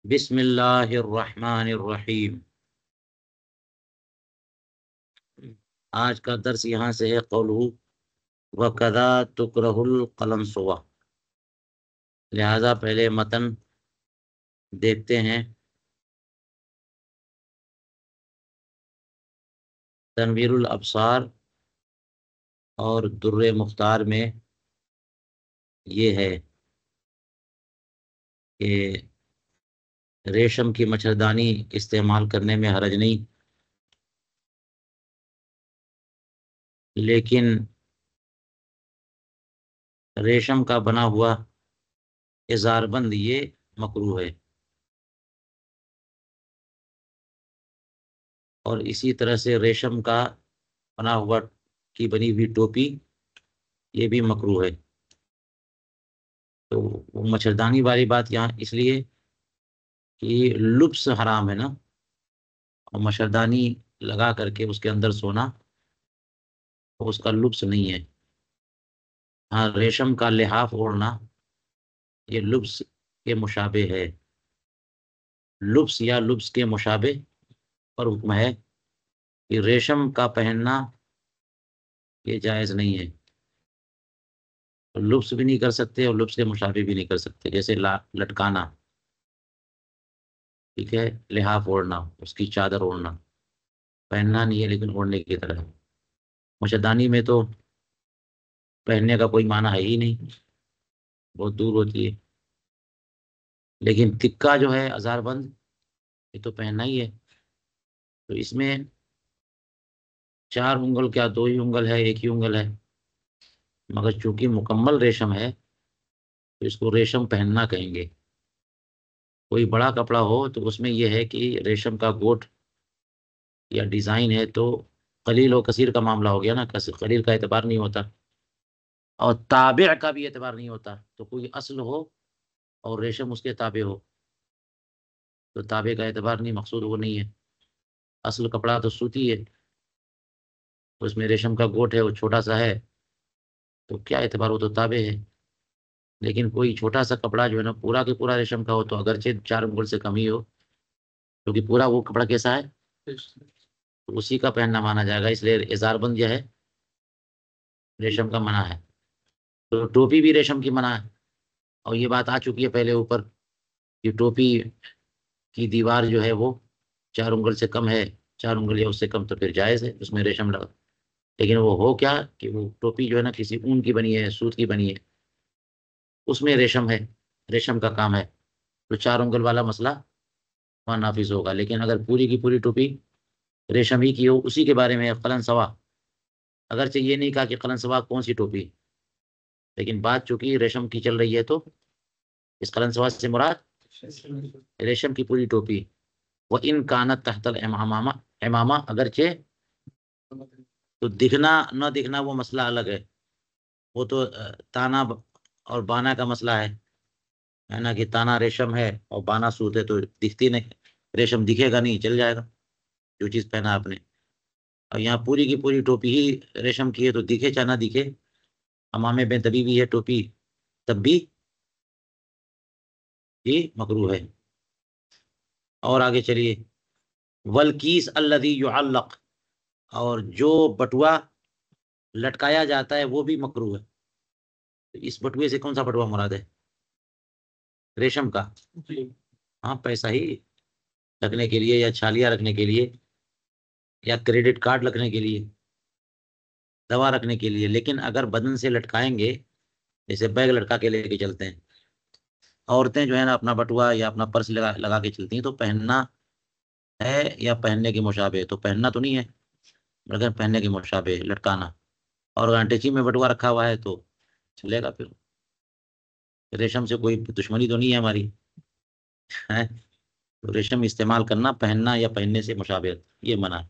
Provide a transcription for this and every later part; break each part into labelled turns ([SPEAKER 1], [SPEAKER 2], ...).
[SPEAKER 1] बिस्मिल्लाहिर्रहमानिर्रहीम। आज का दर्स यहाँ से है। कौलहू व कदा तुकरहुल कलमसुवा। लिहाजा पहले मतन देखते हैं। तनवीरुल अबसार और दुर्रे मुख्तार में ये है कि रेशम की मच्छरदानी इस्तेमाल करने में हरज नहीं, लेकिन रेशम का बना हुआ इज़ारबंद ये मकरूह है। और इसी तरह से रेशम का बना हुआ की बनी हुई टोपी ये भी मकरूह है। तो वो मच्छरदानी वाली बात यहाँ इसलिए कि लुब्स हराम है ना, और मच्छरदानी लगा करके उसके अंदर सोना तो उसका लुब्स नहीं है। हाँ, रेशम का लिहाफ ओढ़ना ये लुब्स के मुशाबे है। लुब्स या लुब्स के मुशाबे पर हुक्म है कि रेशम का पहनना ये जायज़ नहीं है। तो लुब्स भी नहीं कर सकते और लुब्स के मुशाबे भी नहीं कर सकते। जैसे लटकाना, ठीक है, लिहाफ ओढ़ना, उसकी चादर ओढ़ना, पहनना नहीं है लेकिन ओढ़ने की तरह है। मच्छरदानी में तो पहनने का कोई माना है ही नहीं, बहुत दूर होती है। लेकिन तिक्का जो है अज़ारबंद, ये तो पहनना ही है। तो इसमें 4 उंगल क्या, 2 ही उंगल है, 1 ही उंगल है, मगर चूंकि मुकम्मल रेशम है तो इसको रेशम पहनना कहेंगे। कोई बड़ा कपड़ा हो तो उसमें यह है कि रेशम का गोट या डिज़ाइन है तो कलील और कसीर का मामला हो गया ना, कलील का एतबार नहीं होता और ताबे का भी एतबार नहीं होता। तो कोई असल हो और रेशम उसके ताबे हो तो ताबे का एतबार नहीं, मकसूद वो नहीं है। असल कपड़ा तो सूती है, उसमें रेशम का गोट है, वो छोटा सा है, तो क्या एतबार, हो तो ताबे है। लेकिन कोई छोटा सा कपड़ा जो है ना पूरा के पूरा रेशम का हो तो अगरचे 4 उंगल से कम ही हो, क्योंकि पूरा वो कपड़ा कैसा है तो उसी का पहनना माना जाएगा। इसलिए इजारबंद जो है रेशम का मना है, तो टोपी भी रेशम की मना है। और ये बात आ चुकी है पहले ऊपर कि टोपी की दीवार जो है वो 4 उंगल से कम है, 4 उंगल या उससे कम तो फिर जायज़ है उसमें रेशम लगा। लेकिन वो हो क्या कि वो टोपी जो है ना किसी ऊन की बनी है, सूत की बनी है, उसमें रेशम है, रेशम का काम है, तो 4 उंगल वाला मसला वहाँ नाफिज होगा। लेकिन अगर पूरी की पूरी टोपी रेशम ही की हो, उसी के बारे में कलन सवा, अगरचे ये नहीं कहा कि कलन सवा कौन सी टोपी, लेकिन बात चूंकि रेशम की चल रही है तो इस कलन सवा से मुराद रेशम की पूरी टोपी। वह इन कानत तहतल इमामा, इमामा अगरचे, तो दिखना न दिखना वो मसला अलग है। वो तो ताना और बाना का मसला है ना, कि ताना रेशम है और बाना सूत है तो दिखती नहीं, रेशम दिखेगा नहीं, चल जाएगा जो चीज पहना आपने। और यहाँ पूरी की पूरी टोपी ही रेशम की है तो दिखे चाहे ना दिखे, हमामे में तभी भी है टोपी, तब भी ये मकरूह है। और आगे चलिए। वलकीस अल्लदी युअल्लक, और जो बटुआ लटकाया जाता है वो भी मकरूह है। तो इस बटुए से कौन सा बटुआ मुराद है? रेशम का। हाँ, पैसा ही रखने के लिए या छालियाँ रखने के लिए या क्रेडिट कार्ड रखने के लिए, दवा रखने के लिए। लेकिन अगर बदन से लटकाएंगे, जैसे बैग लटका के लेके चलते हैं औरतें जो है ना, अपना बटुआ या अपना पर्स लगा लगा के चलती हैं, तो पहनना है या पहनने के मुशाबे, तो पहनना तो नहीं है मगर पहनने के मुशाबे लटकाना। और अगर अंटेची में बटुआ रखा हुआ है तो चलेगा फिर, रेशम से कोई दुश्मनी तो नहीं है हमारी, है। तो रेशम इस्तेमाल करना पहनना या पहनने से मुशाबे ये मना है।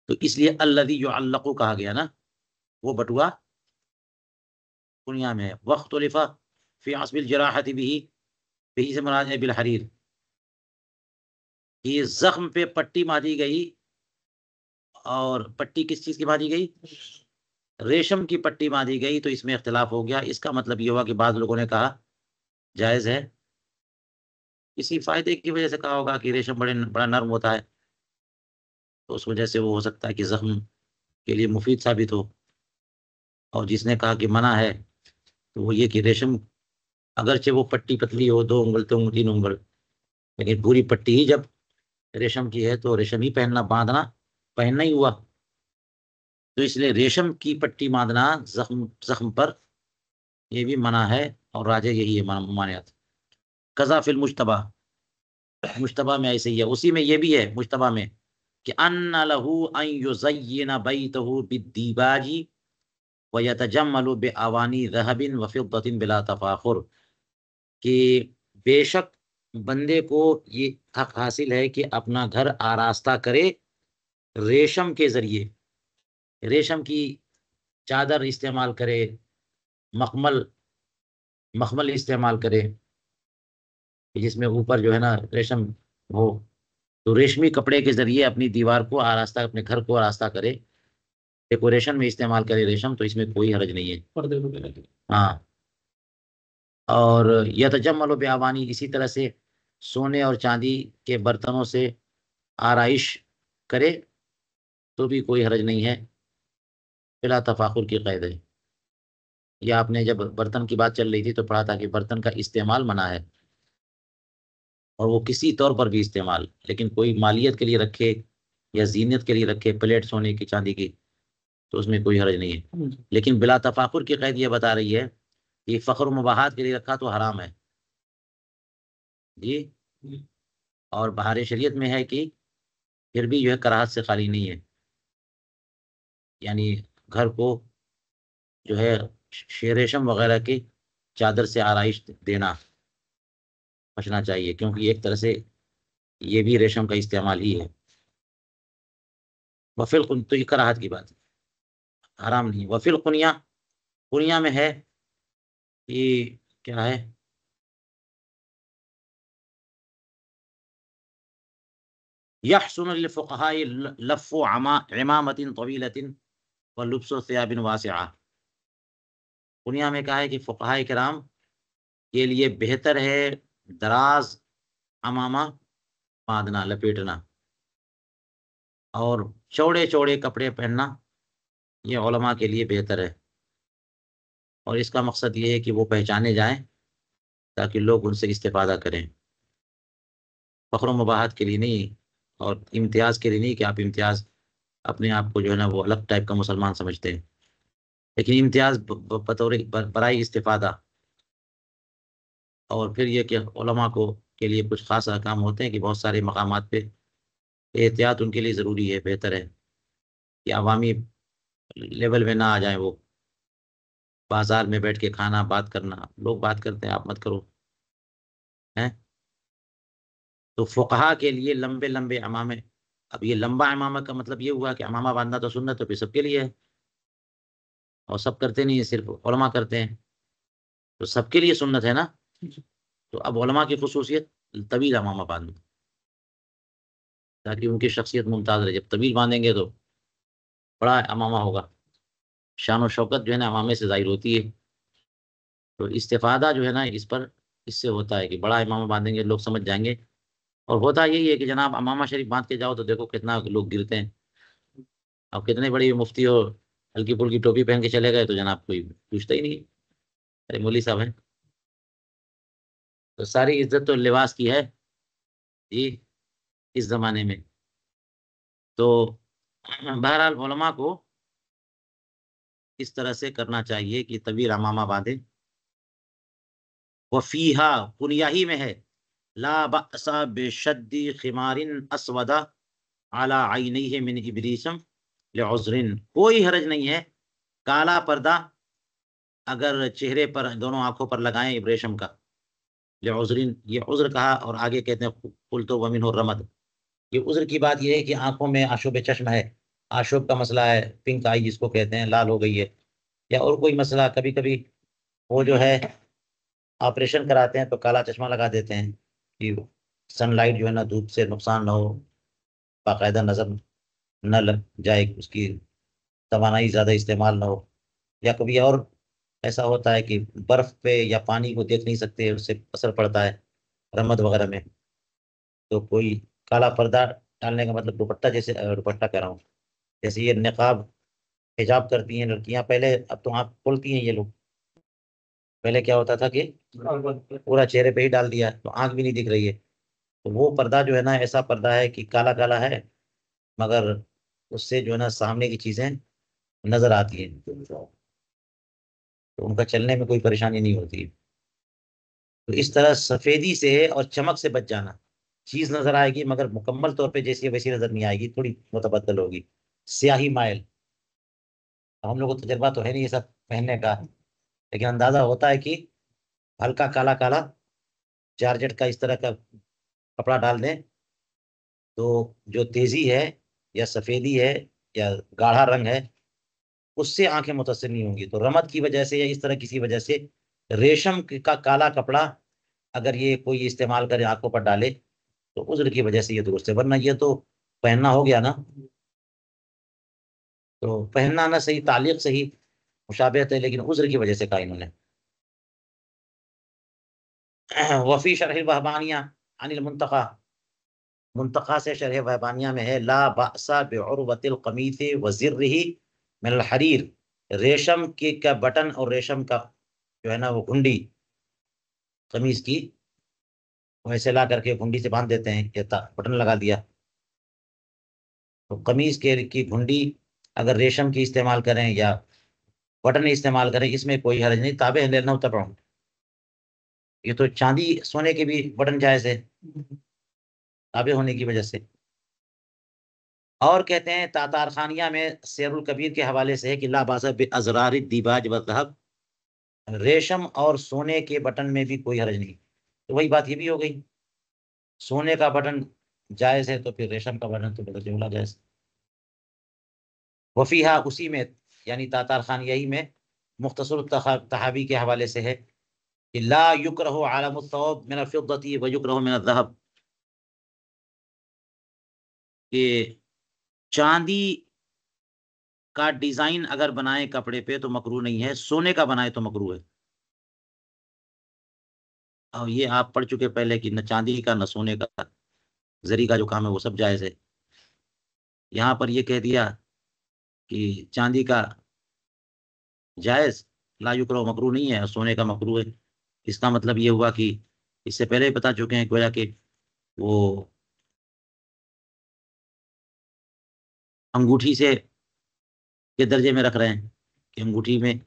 [SPEAKER 1] तो इसलिए अल्लज़ी युअल्लक़ु कहा गया ना, वो बटुआ दुनिया में है। वख्तुलिफ़ा फ़ी अस्बिल जराहति बिही, बिही से मुराद है बिल हरीर, कि जख्म पे पट्टी बांधी गई। और पट्टी किस चीज की बांधी गई? रेशम की पट्टी बांधी गई, तो इसमें इख्तिलाफ हो गया। इसका मतलब ये हुआ कि बाद लोगों ने कहा जायज है किसी फायदे की वजह से कहा होगा कि रेशम बड़ा नर्म होता है, तो उस वजह से वो हो सकता है कि जख्म के लिए मुफीद साबित हो। और जिसने कहा कि मना है, तो वो ये कि रेशम अगरचे वो पट्टी पतली हो, 2 उंगल 3 उंगल, लेकिन पूरी पट्टी ही जब रेशम की है तो रेशम ही पहनना, बांधना पहनना ही हुआ। तो इसलिए रेशम की पट्टी बांधना जख्म जख्म पर, ये भी मना है। और राजे यही है मानियत। कजा फिल मुश्तबा, मुश्तबा में ऐसे ही है, उसी में ये भी है मुश्तबा में कि अन्ना लहू अन युज़य्यिना बैतहू बिद्दीबाजी व यतजम्मलु बिअवानी ज़हबिन व फिद्दतिन बिला तफाखुर, कि बेशक बंदे को ये हक हासिल है कि अपना घर आरास्ता करे रेशम के जरिए, रेशम की चादर इस्तेमाल करे, मखमल मखमल इस्तेमाल करे, कि जिसमें ऊपर जो है ना रेशम हो। तो रेशमी कपड़े के जरिए अपनी दीवार को आरास्ता, अपने घर को आरास्ता करे, डेकोरेशन में इस्तेमाल करे रेशम, तो इसमें कोई हर्ज नहीं है, पर्दे वगैरह। हाँ। और यतजम्मल बेआवानी, इसी तरह से सोने और चांदी के बर्तनों से आराइश करे, तो भी कोई हर्ज नहीं है, बिला तफाखुर की कैद है। या आपने जब बर्तन की बात चल रही थी तो पढ़ा था कि बर्तन का इस्तेमाल मना है, और वो किसी तौर पर भी इस्तेमाल, लेकिन कोई मालियत के लिए रखे या जीनत के लिए रखे, प्लेट सोने की चांदी की, तो उसमें कोई हर्ज नहीं है। लेकिन बिला तफाकुर की कैद ये बता रही है कि फ़ख्र मुबाहात के लिए रखा तो हराम है जी। और बहार शरीयत में है कि फिर भी जो है कराहत से खाली नहीं है, यानी घर को जो है शेरेशम वगैरह की चादर से आराइश देना बचना चाहिए, क्योंकि एक तरह से ये भी रेशम का इस्तेमाल ही है। वफिल तो ये कराहत की बात है, हराम नहीं। वफिल कुनिया, कुनिया में है कि क्या है, यहसुन लिलफुक़हाए लफ़्फ़ु इमामतिन तवीलतिन व लुब्सु सियाबिन वासिआ। कुनिया में कहा है कि फुक़हाए किराम के लिए बेहतर है दराज अमामा बांधना, लपेटना, और चौड़े चौड़े कपड़े पहनना, ये उलमा के लिए बेहतर है। और इसका मकसद ये है कि वो पहचाने जाएं, ताकि लोग उनसे इस्तेफादा करें, फ़ख्र मुबाहत के लिए नहीं, और इम्तियाज़ के लिए नहीं कि आप इम्तियाज़ अपने आप को जो है ना वो अलग टाइप का मुसलमान समझते हैं, लेकिन इम्तियाज़ बतौर बराई इस्तेफादा। और फिर ये कि उलमा को के लिए कुछ खास अहकाम होते हैं कि बहुत सारे मकामात पे एहतियात उनके लिए ज़रूरी है, बेहतर है कि अवामी लेवल में ना आ जाए वो। बाजार में बैठ के खाना, बात करना, लोग बात करते हैं, आप मत करो, हैं। तो फुकहा के लिए लंबे लंबे अमामे। अब ये लंबा अमामा का मतलब ये हुआ कि अमामा बांधना तो सुन्नत तो फिर सबके लिए है, और सब करते नहीं है, सिर्फ उलमा करते हैं, तो सबके लिए सुन्नत है ना। तो अब उलमा की खुसूसियत तवील अमामा बांधना, ताकि उनकी शख्सियत मुमताज़ रहे। जब तवील बांधेंगे तो बड़ा अमामा होगा, शान और शौकत जो है ना अमामे से ज़ाहिर होती है। तो इस्तेफादा जो है ना इस पर, इससे होता है कि बड़ा इमामा बांधेंगे, लोग समझ जाएंगे। और होता यही है कि जनाब अमामा शरीफ बांध के जाओ तो देखो कितना लोग गिरते हैं। अब कितने बड़ी मुफ्ती हो, हल्की फुल्की टोपी पहन के चले गए तो जनाब कोई पूछता ही नहीं, अरे मौली साहब हैं। तो सारी इज्जत तो लिबास की है जी, इस जमाने में। तो बहरहाल उलमा को इस तरह से करना चाहिए कि तवील अमामा बांधे। वफीहा, कुनिया ही में है, ला बअसा बेशद्दी खिमारिन असवदा अला आइनैहि मिन इब्रीसम लिउज़रिन, कोई हरज नहीं है काला पर्दा अगर चेहरे पर, दोनों आंखों पर लगाएं रेशम का, लिउज़रिन, ये उज़्र कहा, और आगे कहते हैं कुल तो वमिन हो रमद। ये उज़्र की बात ये है कि आंखों में आशुब चश्म है, आशुब का मसला है, पिंक आई जिसको कहते हैं, लाल हो गई है, या और कोई मसला। कभी कभी वो जो है ऑपरेशन कराते हैं तो काला चश्मा लगा देते हैं कि सनलाइट जो है ना, धूप से नुकसान ना हो, बाकायदा नजर न लग जाए, उसकी तवानाई ज़्यादा इस्तेमाल ना हो। या कभी और ऐसा होता है कि बर्फ पे या पानी को देख नहीं सकते, उससे असर पड़ता है, रमद वगैरह में। तो कोई काला पर्दा डालने का मतलब दुपट्टा, जैसे दुपट्टा कह रहा हूँ, जैसे ये निकाब हिजाब करती हैं लड़कियां पहले, अब तो आँख खोलती हैं ये लोग। पहले क्या होता था कि पूरा चेहरे पे ही डाल दिया तो आंख भी नहीं दिख रही है। तो वो पर्दा जो है ना, ऐसा पर्दा है कि काला काला है, मगर उससे जो है ना सामने की चीजें नजर आती हैं, तो उनका चलने में कोई परेशानी नहीं होती। तो इस तरह सफेदी से और चमक से बच जाना। चीज नजर आएगी मगर मुकम्मल तौर पे जैसी है वैसी नजर नहीं आएगी, थोड़ी मुतबदल होगी। स्याही माइल। अब हम लोग को तजर्बा तो है नहीं ये सब पहनने का, लेकिन अंदाजा होता है कि हल्का काला काला जॉर्जेट का इस तरह का कपड़ा डाल दें तो जो तेजी है या सफेदी है या गाढ़ा रंग है, उससे आंखें मुतासिर नहीं होंगी। तो रमद की वजह से या इस तरह किसी वजह से का काला कपड़ा अगर ये कोई इस्तेमाल करे, आंखों पर डाले, तो उज्र की वजह से ये दुरुस्त है, वरना ये तो पहनना हो गया ना। तो पहनना ना सही, तालीक सही मुशाबहत है, लेकिन उज्र की वजह से कहा इन्होंने। वफी शरह वहबानिया अनिल मुंतका, मुंतका से शरह वहबानिया में है, ला बासा बिउरवतिल कमीस वज़िर्रिही मिनल हरीर। रेशम के का बटन और रेशम का जो है ना वो घुंडी कमीज की, वैसे ला करके घुंडी से बांध देते हैं, ये बटन लगा दिया। तो कमीज के की घुंडी अगर रेशम की इस्तेमाल करें या बटन इस्तेमाल करें, इसमें कोई हर्ज नहीं। ताबे लेना तबा, ये तो चांदी सोने के भी बटन जायज है ताबे होने की वजह से। और कहते हैं तातार खानिया में शेरुल कबीर के हवाले से है कि ला बासा बि अजरार दीबाज व ज़हब, रेशम और सोने के बटन में भी कोई हर्ज नहीं। तो वही बात ये भी हो गई, सोने का बटन जायज है तो फिर रेशम का बटन तो बदल जुमला जायज। वफीहा, उसी में यानी तातार खान यही में मुख्तसर तहावी के हवाले से है कि ला युकरहु आलम तौब मिन फिद्दती व युकरहु मिन ज़हब, कि चांदी का डिजाइन अगर बनाए कपड़े पे तो मकरू नहीं है, सोने का बनाए तो मकरू है। और ये आप पढ़ चुके पहले कि न चांदी का न सोने का, जरी का जो काम है वो सब जायज है। यहाँ पर ये कह दिया कि चांदी का जायज, ला युकरहु मकरू नहीं है, और सोने का मकरू है। इसका मतलब ये हुआ कि इससे पहले ही बता चुके हैं गोया कि वो अंगूठी से के दर्जे में रख रहे हैं कि अंगूठी में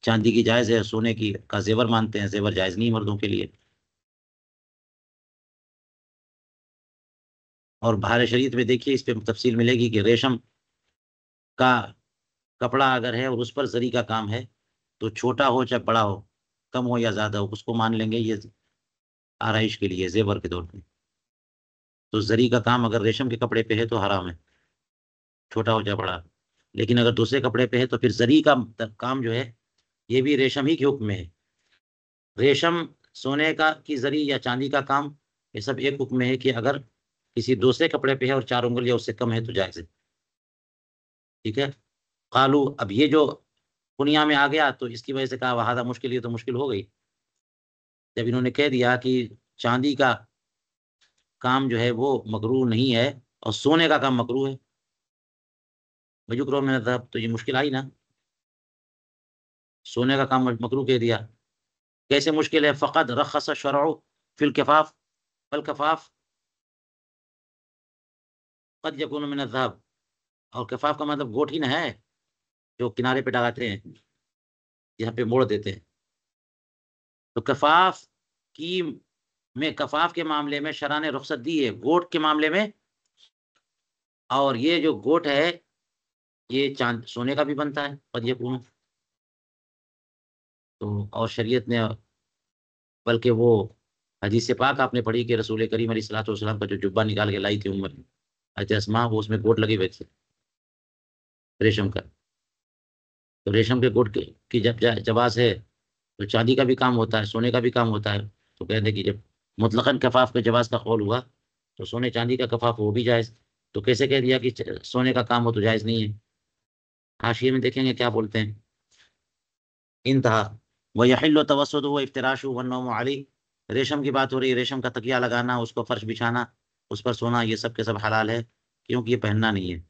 [SPEAKER 1] चांदी की जायज है, सोने की का जेवर मानते हैं, जेवर जायज नहीं मर्दों के लिए। और बाहर शरीयत में देखिए इस पे तफसील मिलेगी कि रेशम का कपड़ा अगर है और उस पर जरी का काम है, तो छोटा हो चाहे बड़ा हो, कम हो या ज्यादा हो, उसको मान लेंगे ये आरइश के लिए जेवर के तौर पे। तो जरी का काम अगर रेशम के कपड़े पे है तो हराम है, छोटा हो चाहे बड़ा। लेकिन अगर दूसरे कपड़े पे है तो फिर जरी का काम जो है ये भी रेशम ही के हुक्म में है। रेशम, सोने का की जरी या चांदी का काम, ये सब एक हुक्म में है कि अगर किसी दूसरे कपड़े पे है और 4 उंगल या उससे कम है तो जायज है। ठीक है। कालू, अब ये जो दुनिया में आ गया तो इसकी वजह से कहा वहादा मुश्किल, ये तो मुश्किल हो गई जब इन्होंने कह दिया कि चांदी का काम जो है वो मकरू नहीं है और सोने का काम मकरू है। वजुक्रो में तब तो ये मुश्किल आई ना, सोने का काम मकरू कह दिया। कैसे मुश्किल है? फ़क़द रख़्ख़स शरअ फ़िल कफ़ाफ़, फल कफ़ाफ़ क़द यकूनु मिन अज़्ज़हब। और कफ़ाफ़ का मतलब गोट ही ना है, जो किनारे पे लगाते हैं, यहाँ पे मोड़ देते हैं। तो कफ़ाफ़ की में कफ़ाफ़ के मामले में शरअ ने रुख़सत दी है, गोट के मामले में। और ये जो गोट है ये चाँद सोने का भी बनता है, क़द यकूनु। तो और शरीयत ने, बल्कि वो हदीस पाक आपने पढ़ी कि रसूल करीम अलैहिस्सलातु वस्सलाम का जो जुब्बा निकाल के लाई थी उम्मत हज़रत अस्मा, वो उसमें गोट लगे हुए थे रेशम का। तो रेशम के गुण की जब जवाज है तो चांदी का भी काम होता है, सोने का भी काम होता है। तो कहते हैं कि जब मुतलकन कफाफ के जवाज का कौल हुआ तो सोने चांदी का कफाफ वो भी जायज। तो कैसे कह दिया कि सोने का काम हो तो जायज नहीं है? हाशिए में देखेंगे क्या बोलते हैं। इंतहा व यहिल्लु तवस्सुदु व इफ्तिराशु व नौमु अलैह। रेशम की बात हो रही है, रेशम का तकिया लगाना, उसको फर्श बिछाना, उस पर सोना, ये सब के सब हलाल है, क्योंकि ये पहनना नहीं है।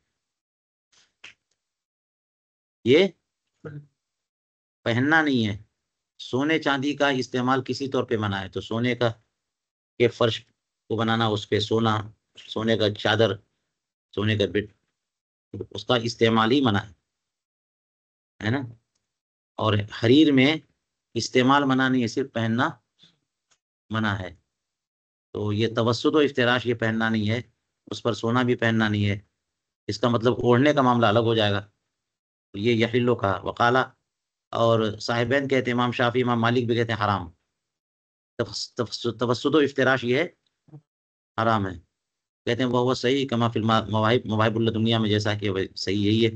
[SPEAKER 1] ये पहनना नहीं है। सोने चांदी का इस्तेमाल किसी तौर पे मना है, तो सोने का के फर्श को बनाना, उस पे सोना, सोने का चादर, सोने का बेड, उसका इस्तेमाल ही मना है ना। और हरीर में इस्तेमाल मना नहीं है, सिर्फ पहनना मना है। तो ये तवस्सुत व इफ्तिराश ये पहनना नहीं है, उस पर सोना भी पहनना नहीं है। इसका मतलब ओढ़ने का मामला अलग हो जाएगा। तो ये यहिल्लो का वकाला। और साहिबैन कहते हैं, इमाम शाफी इमाम मालिक भी कहते हैं हराम। तवस्सुत व इफ्तिराश ये है, हराम है। कहते हैं वह सही कमा फिल मवाहिब मवाहिबुल दुनिया में, जैसा कि वह सही यही है,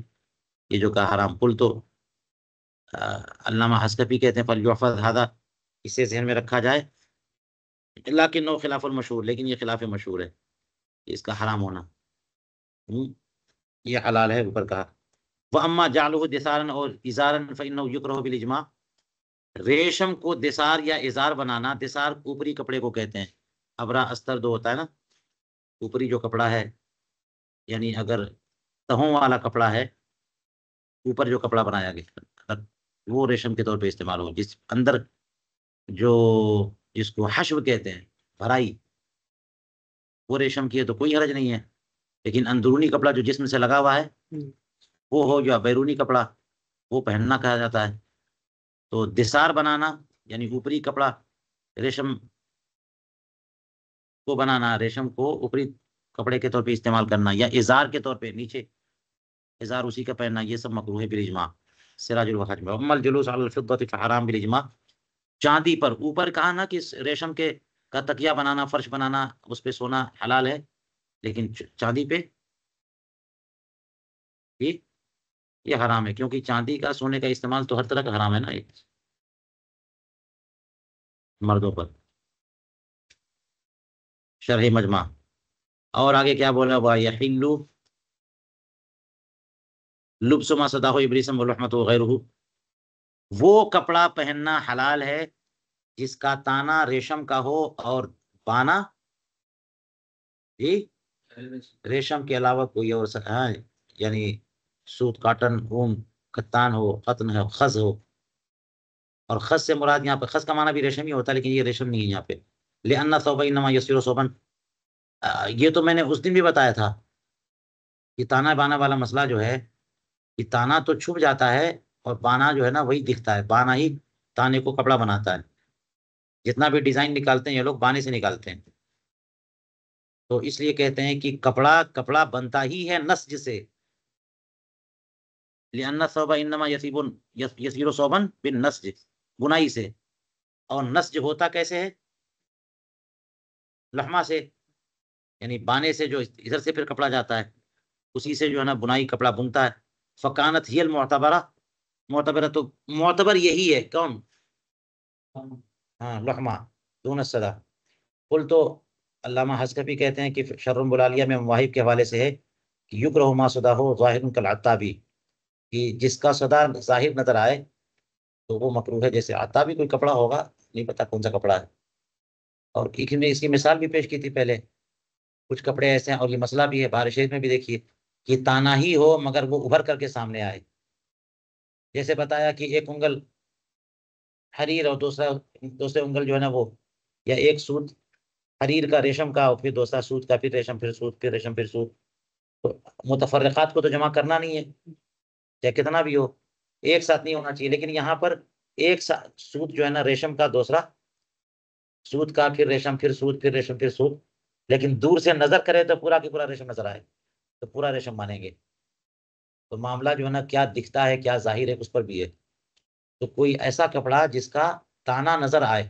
[SPEAKER 1] ये जो कहा हराम। कुल तो अल्लामा हस्कफी कहते हैं फल युहफज़ हादा, इसे जहन में रखा जाए, लाकिन नो खिलाफुल मशहूर, लेकिन ये खिलाफ मशहूर है इसका हराम होना। ये हलाल है ऊपर कहा। वह अम्मा जालुहु दिसारन और इजारन फ़इन्नहु युकरहु बिल इजमा। रेशम को दिसार या इजार बनाना, दिसार ऊपरी कपड़े को कहते हैं। अबरा अस्तर दो होता है ना, ऊपरी जो कपड़ा है, यानी अगर तहों वाला कपड़ा है, ऊपर जो कपड़ा बनाया गया, अगर वो रेशम के तौर पे इस्तेमाल हो, जिस अंदर जो, जिसको हश्व कहते हैं, भराई, वो रेशम की है तो कोई हर्ज नहीं है। लेकिन अंदरूनी कपड़ा जो जिस्म से लगा हुआ है, वो हो, या बैरूनी कपड़ा, वो पहनना कहा जाता है। तो दिसार बनाना यानी ऊपरी कपड़ा, रेशम को बनाना, रेशम को ऊपरी कपड़े के तौर पे इस्तेमाल करना, या इजार के तौर पे नीचे इजार उसी का पहनना, ये सब मकरूह है बिल इजमा। सिराजुल वखत में अम्मल जुलूस अलल फिद्दति फहराम बिल इजमा। चांदी पर, ऊपर कहा ना कि रेशम के का तकिया बनाना, फर्श बनाना, उस पे सोना हलाल है, लेकिन चांदी पे ये ये हराम है, क्योंकि चांदी का सोने का इस्तेमाल तो हर तरह का हराम है ना ये, मर्दों पर। शरह मजमा। और आगे क्या बोला हुआ, यहिल्लु लुब्सु मा सदाहु इब्लीसम व लहमतु गैरुहु। वो कपड़ा पहनना हलाल है जिसका ताना रेशम का हो और बाना जी रेशम के अलावा कोई और हाँ, यानी सूत, काटन, ऊन, कत्तान हो, कतन है, खज हो। और खज से मुराद यहाँ पे, खज का माना भी रेशम ही होता है, लेकिन ये रेशम नहीं है यहाँ पे। ले अन्ना सौबई नमा यसीरो सोबन। ये तो मैंने उस दिन भी बताया था कि ताना बाना वाला मसला जो है, कि ताना तो छुप जाता है, और बाना जो है ना वही दिखता है, बाना ही ताने को कपड़ा बनाता है। जितना भी डिजाइन निकालते हैं ये लोग बाने से निकालते हैं। तो इसलिए कहते हैं कि कपड़ा कपड़ा बनता ही है नस्ज से। लिअन्ना सौबा इन्नमा यसीबुन यसीरो सौबन बिन नस्ज, बुनाई से। और नस्ज होता कैसे है, लहमा से, यानी बाने से, जो इधर से फिर कपड़ा जाता है, उसी से जो है ना बुनाई कपड़ा बुनता है। फकानत हियल मोतबरा, मोतबरा तो मोतबर यही है, कौन, हाँ लहमा, दून सदा। कुल तो अल्लामा हस्कफी कहते हैं कि शर्रुल बुलालिया में मवाहिब के हवाले से है कि युकरहु मा सदा हो ज़ाहिरुन कल अत्ताबी, कि जिसका सदा जाहिर नजर आए तो वो मकरूह है। जैसे अत्ताबी कोई कपड़ा होगा, नहीं पता कौन सा कपड़ा है। और इसमें इसकी मिसाल भी पेश की थी पहले। कुछ कपड़े ऐसे हैं, और ये मसला भी है बारिश में भी, देखिए कि ताना ही हो मगर वो उभर करके सामने आए। जैसे बताया कि एक उंगल हरीर और दूसरा दूसरे उंगल जो है ना वो, या एक सूत हरीर का, रेशम का, और फिर दूसरा सूत का, फिर रेशम, फिर सूत, फिर रेशम, फिर सूत। तो मुतफर्रिकात को तो जमा करना नहीं है, चाहे कितना भी हो, एक साथ नहीं होना चाहिए। लेकिन यहाँ पर एक साथ सूत जो है ना रेशम का, दूसरा सूत का, फिर रेशम, फिर सूत, फिर रेशम, फिर सूत। लेकिन दूर से नजर करे तो पूरा की पूरा रेशम नजर आए, तो पूरा रेशम मानेंगे। तो मामला जो है ना क्या दिखता है, क्या जाहिर है, उस पर भी है। तो कोई ऐसा कपड़ा जिसका ताना नजर आए,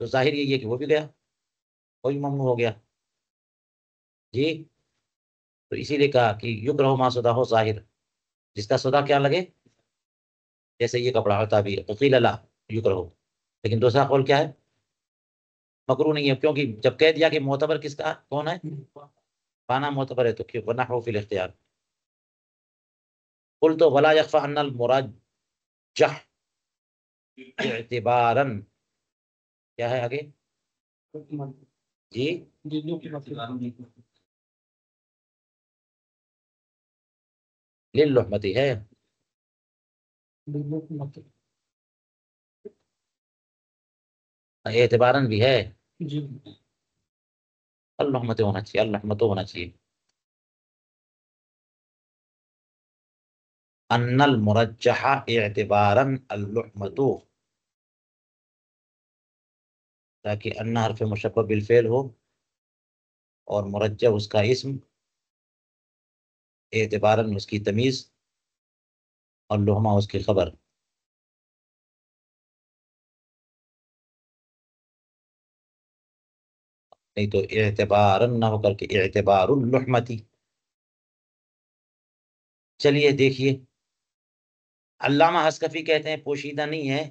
[SPEAKER 1] तो जाहिर यही है कि वो भी गया, वो भी ममनू हो गया जी। तो इसीलिए कहा कि युकरहु मा सदा हो जाहिर, जिसका सदा क्या लगे, जैसे ये कपड़ा होता भी है, वकील ला युकरहु। लेकिन दूसरा कौल क्या है, मकरू नहीं है, क्योंकि जब कह दिया कि मोतबर किसका कौन है, पाना मोतबर है, तो क्यों वरना हो फिल इख्तियार। कुल तो वला यख्फा अन्नल मुरज्जह इतिबारन, क्या है आगे जी? लिल्लुहमती है, एतबारन भी है, अल्लुहमत होना चाहिए, अल्लुहमत होना चाहिए। अन्नल मुरज्जहा एतबारन अल्लुहमतु, ताकि अन्ना हर्फ मुशब्बह बिल फेल हो और मुरज्जह उसका इस्म, एतबारन उसकी तमीज और लुहमा उसकी खबर। नहीं तो एतबारन ना होकर के एतबारुल लुहमती। चलिए देखिए, अल्लामा हस्कफी कहते हैं पोशीदा नहीं है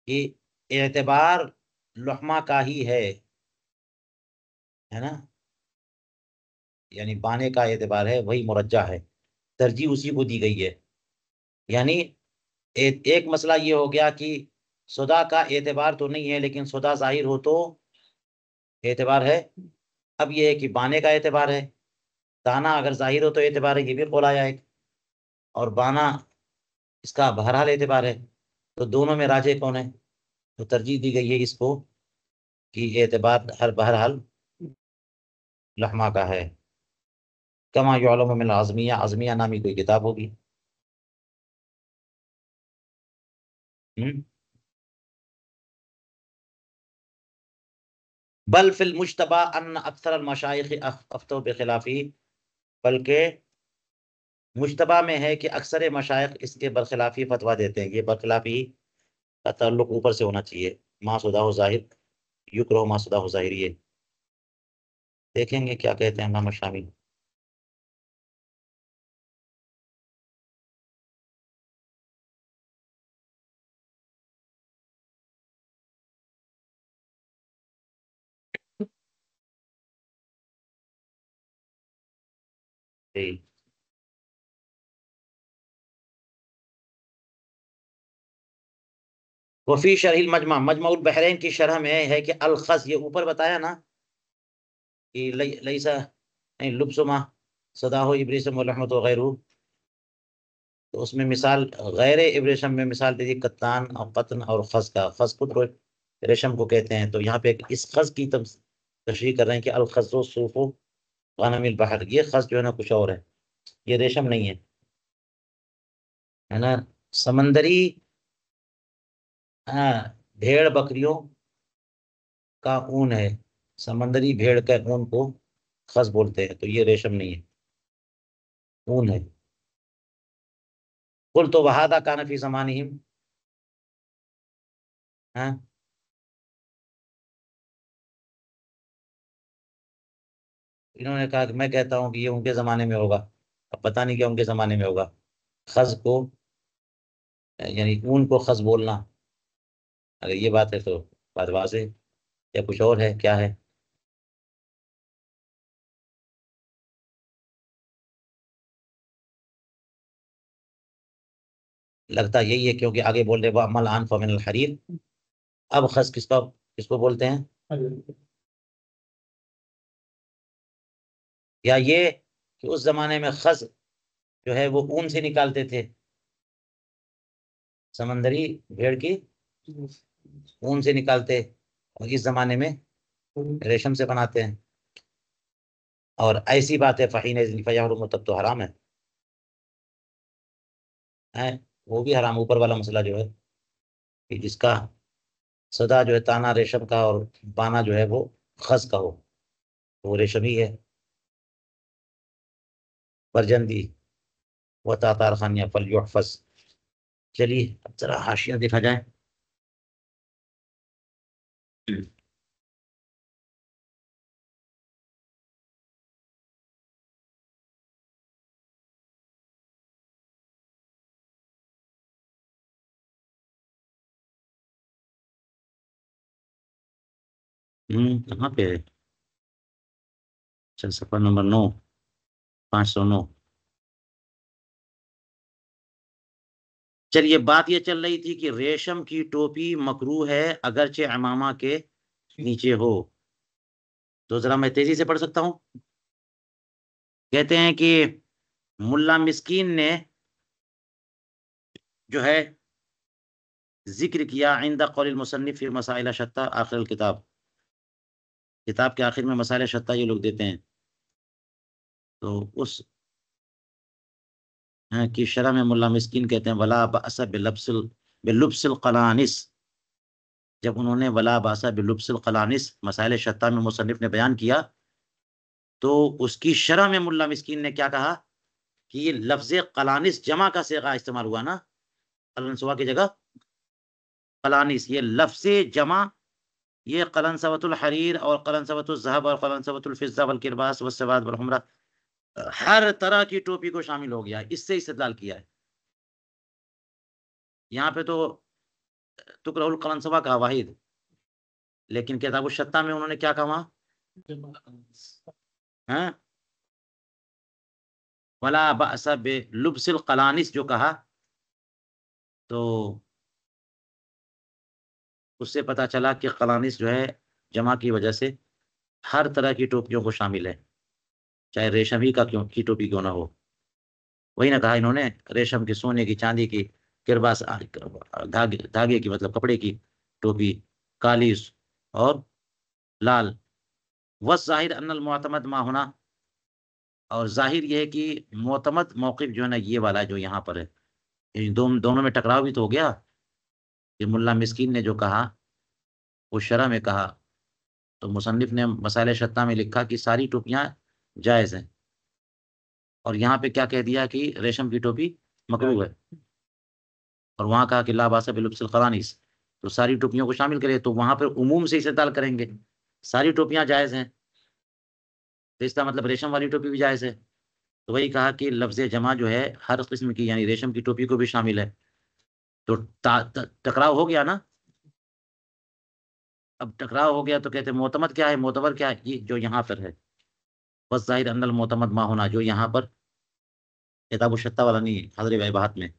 [SPEAKER 1] कि एतबार लुहमा का ही है ना, यानी बाने का एतबार है वही मुरज्जा है, तरजीह उसी को दी गई है। यानी एक मसला ये हो गया कि सुदा का एतबार तो नहीं है, लेकिन सुदा जाहिर हो तो एतबार है। अब ये है कि बाने का एतबार है, दाना अगर जाहिर हो तो एतबार है, ये भी कौल आया है। और बाना इसका बहरहाल एतबार है, तो दोनों में राजे कौन है? तो तरजीह दी गई है इसको कि एतबार हर बहरहाल लहमा का है। कमा युअलमु मिन आज़मिया, आज़मिया नामी कोई किताब होगी। हम्म। बल फिल मुश्तबा अन अक्सर अल मशाइख अफ्तौ बिखिलाफी, बल्कि मुश्तबा में है कि अक्सर मशाइख इसके बरखिलाफी फतवा देते हैं। ये बरखिलाफी का ताल्लुक ऊपर से होना चाहिए, मासुदा हो जाहिर, युक्रो मासुदा हो जाहिर। ये देखेंगे क्या कहते हैं इमाम शामी। जी। वफी शरहिल मजमा, मजमाउल बहरैन की शरह में है कि अल खस, ये ऊपर बताया ना कि लईसा नहीं लुब्सुमा सदा हो इब्रिसम व रहमत वगैरह, तो उसमें मिसाल गैर इब्रेशम में मिसाल दे दी कत्तान और कतन और खस का। खस खुद रेशम को कहते हैं, तो यहाँ पे इस खस की तशरीह कर रहे हैं कि अल खसो सूफो गनमिल बहर, ये खस जो है ना कुछ और है, ये रेशम नहीं है ना, समंदरी भेड़ बकरियों का ऊन है। समंदरी भेड़ के ऊन को खस बोलते हैं, तो ये रेशम नहीं है, ऊन है। कुल तो वहादा कान फी ज़मानिहिम, हाँ। इन्होंने कहा कि मैं कहता हूँ कि ये उनके जमाने में होगा, अब पता नहीं क्या उनके जमाने में होगा। खस को यानी ऊन को खस बोलना, अगर ये बात है तो बात वाज़ेह है, या कुछ और है, क्या है? लगता यही है, क्योंकि आगे बोल रहे वो अमल आन फमिनल हरीर। अब खस किसका किसको बोलते हैं? या ये कि उस जमाने में खस जो है वो ऊन से निकालते थे, समंदरी भेड़ की ऊन से निकालते, और इस जमाने में रेशम से बनाते हैं। और ऐसी बात है फ़हीन फयहरुम, तब तो हराम है। वो भी हराम, ऊपर वाला मसला जो है कि जिसका सदा जो है ताना रेशम का और बाना जो है वो खस का हो, तो वो रेशम ही है। बरजंदी व तातार खानिया फल युहफस। चलिए अब जरा हाशिया देखा जाए। कहाँ पे है? चल सफर नंबर 9, 509। चलिए बात ये चल रही थी कि रेशम की टोपी मकरूह है अगरचे इमामा के नीचे हो। तो जरा मैं तेजी से पढ़ सकता हूं। कहते हैं कि मुल्ला मिस्कीन ने जो है जिक्र किया इंदा कौलिल मुसन्निफ फी मसाइल शत्ता आखिर किताब, किताब के आखिर में मसाइल शत्ता ये लोग देते हैं। तो उस की शरह में मुल्ला मिस्कीन कहते हैं वला बासा बिलुब्सिल कलानिस। जब उन्होंने वला बासा बिलुब्सिल कलानिस मसाइल शत्ता में मुसन्निफ ने बयान किया, तो उसकी शरह में मुल्ला मिस्कीन ने क्या कहा कि ये लफ्ज कलानिस जमा का सेगा इस्तेमाल हुआ ना, कलनसवा की जगह कलानिस, ये लफ्ज जमा, ये कलनसवतुल हरीर और कलनसवतुल ज़हब और कलनसवतुल फिज़्ज़ा वल किरबास वस सवाद वल हुमरा, हर तरह की टोपी को शामिल हो गया है। इससे इस्तेदलाल किया है। यहाँ पे तो तुकरहुल कलनसवा कहा वाहिद, लेकिन किताब शत्ता में उन्होंने क्या कहा हैं, वला बअसा बिलुब्सिल कलानिस जो कहा, तो उससे पता चला कि कलानिस जो है जमा की वजह से हर तरह की टोपियों को शामिल है, चाहे रेशम ही का क्यों की टोपी क्यों ना हो। वही ना कहा इन्होंने, रेशम की, सोने की, चांदी की, किरबास, धागे धागे की मतलब कपड़े की टोपी, काली और लाल। वस जाहिर अन्नल मुअतमद मा होना, और जाहिर ये है कि मुअतमद मौक़िफ़ जो है ना ये वाला जो यहाँ पर है। इन दोनों में टकराव भी तो हो गया कि मुल्ला मिस्कीन ने जो कहा वो शरह में कहा, तो मुसन्निफ ने मसाइल शत्ता में लिखा कि सारी टोपियां जायज़ हैं, और यहाँ पे क्या कह दिया कि रेशम की टोपी मकरूह है, और वहाँ कहा कि ला बासा बिलुब्सिल क़रानीस, तो सारी टोपियों को शामिल करे, तो वहाँ पर उमूम से इस्तेदलाल करेंगे, सारी टोपियां जायज़ हैं, तो इसका मतलब रेशम वाली टोपी भी जायज़ है। तो वही कहा कि लफ्ज़ जमा जो है हर किस्म की, यानी रेशम की टोपी को भी शामिल है। तो टकराव हो गया ना। अब टकराव हो गया तो कहते हैं मोतमद क्या है, मोतबर क्या है, ये जो यहाँ पर है बस ज़ाहिर अन्नल मोतमद मा होना, जो यहाँ पर किताब शत्ता वाला नहीं है, हज़र इबाहत में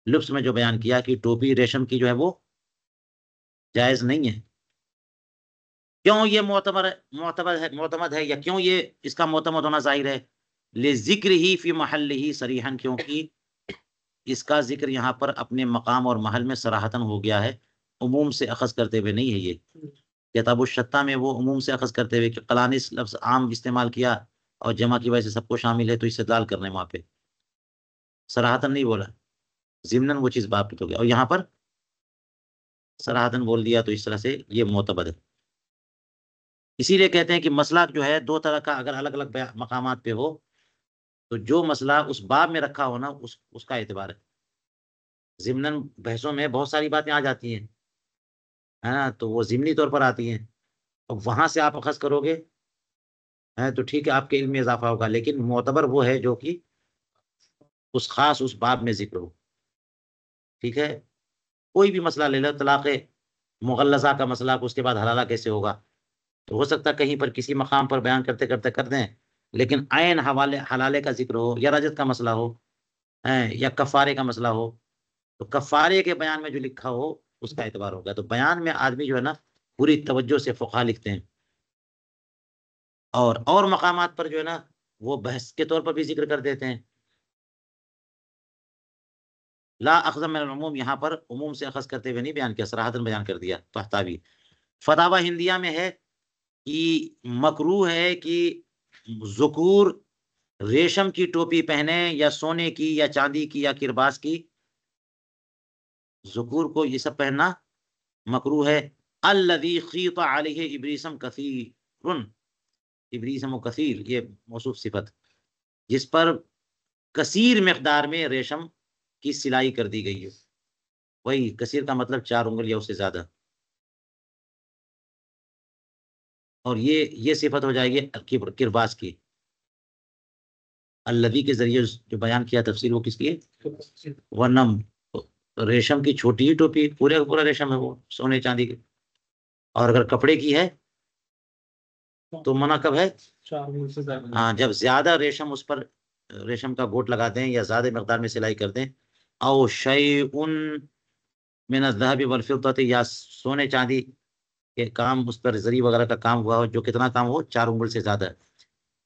[SPEAKER 1] लुब्स में जो बयान किया कि टोपी रेशम की जो है वो जायज़ नहीं है। क्यों ये मोतमद है, या क्यों ये इसका मोतमद होना जाहिर है, ले जिक्र ही फी महल ही सरीहन, क्योंकि इसका जिक्र यहाँ पर अपने मकाम और महल में सराहतन हो गया है, उमूम से अखज़ करते हुए नहीं है। ये किताब शत्ता में वो उमूम से अखज़ करते हुए कि क़लानिस लफ्ज़ आम इस्तेमाल किया और जमा की वजह से सबको शामिल है, तो इस्तेदलाल करने वहाँ पे सराहतन नहीं बोला, ज़िम्नन वो चीज़ बात हो गया, और यहाँ पर सराहतन बोल दिया, तो इस तरह से ये मोतबद है। इसीलिए कहते हैं कि मसला जो है दो तरह का, अगर अलग अलग मकामात पे हो, तो जो मसला उस बाब में रखा हो ना उसका एतबार है। ज़िम्नन बहसों में बहुत सारी बातें आ जाती हैं, है ना, तो वो ज़िमनी तौर पर आती हैं, और वहां से आप अखज़ करोगे है तो ठीक है, आपके इल्म में इजाफा होगा, लेकिन मोतबर वो है जो कि उस खास उस बाब में जिक्र हो। ठीक है, कोई भी मसला ले लो, तलाक़ मुग़ल्लज़ा का मसला, उसके बाद हलाला कैसे होगा, तो हो सकता है कहीं पर किसी मकाम पर बयान करते करते कर दें, लेकिन ऐन हवाले हलाले का जिक्र हो, या रजत का मसला हो, है या कफ़ारे का मसला हो, तो कफ़ारे के बयान में जो लिखा हो उसका एतबार होगा। तो बयान में आदमी जो है ना पूरी तवज्जो से फ़ुक़हा लिखते हैं, और मकामात पर जो है ना वो बहस के तौर पर भी जिक्र कर देते हैं। ला अख़ज़ मिनल उमूम, यहाँ पर उमूम से अख़ज़ करते हुए नहीं बयान किया, सराहतन बयान कर दिया। तहतावी फतावा हिंदिया में है कि मकरूह है कि ज़ुकूर रेशम की टोपी पहने, या सोने की, या चांदी की, या किरबास की, ज़ुकूर को ये सब पहनना मकरूह है। अल्लज़ी ख़ीत अलैहि इब्रीसम कसीरुन, इब्रीसम व कसीर ये मौसूफ़ सिफ़त, जिस पर कसीर मिक़दार में रेशम की सिलाई कर दी गई है। वही कसीर का मतलब 4 उंगल या उससे ज़्यादा, और ये सिफ़त हो जाएगी किरबास की। अल्लज़ी के ज़रिए जो बयान किया तफ़सीर वो किसकी है? वरना रेशम की छोटी ही टोपी, पूरे का पूरा रेशम है वो, सोने चांदी की, और अगर कपड़े की है तो मना कब है? हाँ, जब ज्यादा रेशम उस पर रेशम का गोट लगा दें, या ज्यादा मकदार में सिलाई कर दें, औ शैउन मिन अज़्ज़हबि वल फिद्दति, या सोने चांदी कि काम उस पर जरी वगैरह का काम हुआ हो, जो कितना काम हो 4 उंगल से ज्यादा।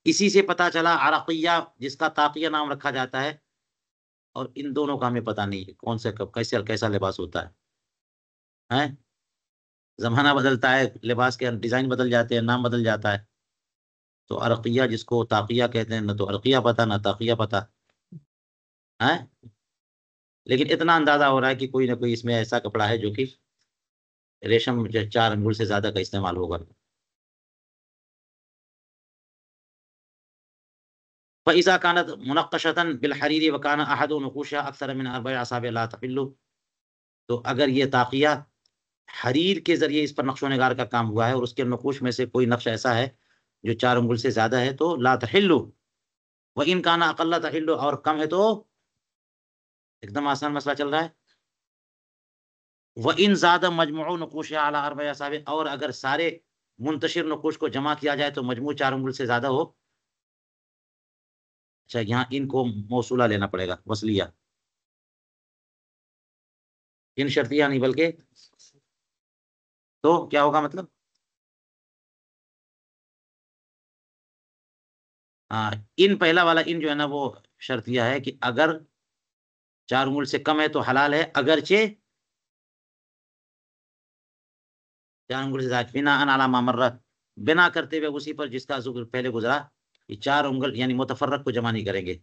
[SPEAKER 1] इसी से पता चला अरकिया, जिसका ताकिया नाम रखा जाता है। और इन दोनों का हमें पता नहीं है कौन से कब कैसे कैसा लिबास होता है। जमाना बदलता है, लिबास के डिजाइन बदल जाते हैं, नाम बदल जाता है। तो अरकिया जिसको ताकिया कहते हैं, ना तो अरकिया पता ना ताकिया पता है। लेकिन इतना अंदाजा हो रहा है कि कोई ना कोई इसमें ऐसा कपड़ा है जो कि रेशम जो 4 अंगुल से ज्यादा का इस्तेमाल होगा। फ़इज़ा कानत मुनक्कशतन बिल हरीरी व कान अहदु नकुशहा अक्सर मिन अर्बई असाबि ला तहिल्लु। तो अगर ये ताकिया हरीर के जरिए इस पर नक्शो नगार का काम हुआ है और उसके नकूश में से कोई नक्श ऐसा है जो 4 अंगुल से ज्यादा है, तो ला तहिल्लु। व इन काना अक़ल्ला तहिल्लु, और कम है तो एकदम आसान मसला चल रहा है। व इन ज़ादा मजमू नकूश अला अर्बई असाबि, और अगर सारे मुंतशिर नकूश को जमा किया जाए तो मजमू 4 अंगुल से ज्यादा हो। अच्छा, यहाँ इनको मौसूला लेना पड़ेगा, वसलिया। इन शर्तिया नहीं बल्कि, तो क्या होगा मतलब? हाँ, इन पहला वाला इन जो है ना वो शर्तिया है कि अगर 4 उंगल से कम है तो हलाल है, अगरचे 4 उंगल से ज्यादा, बिना अनाला मामर्रा, बिना करते हुए उसी पर जिसका जिक्र पहले गुजरा। ये 4 उंगल यानी मुतफर्रक को जमा नहीं करेंगे।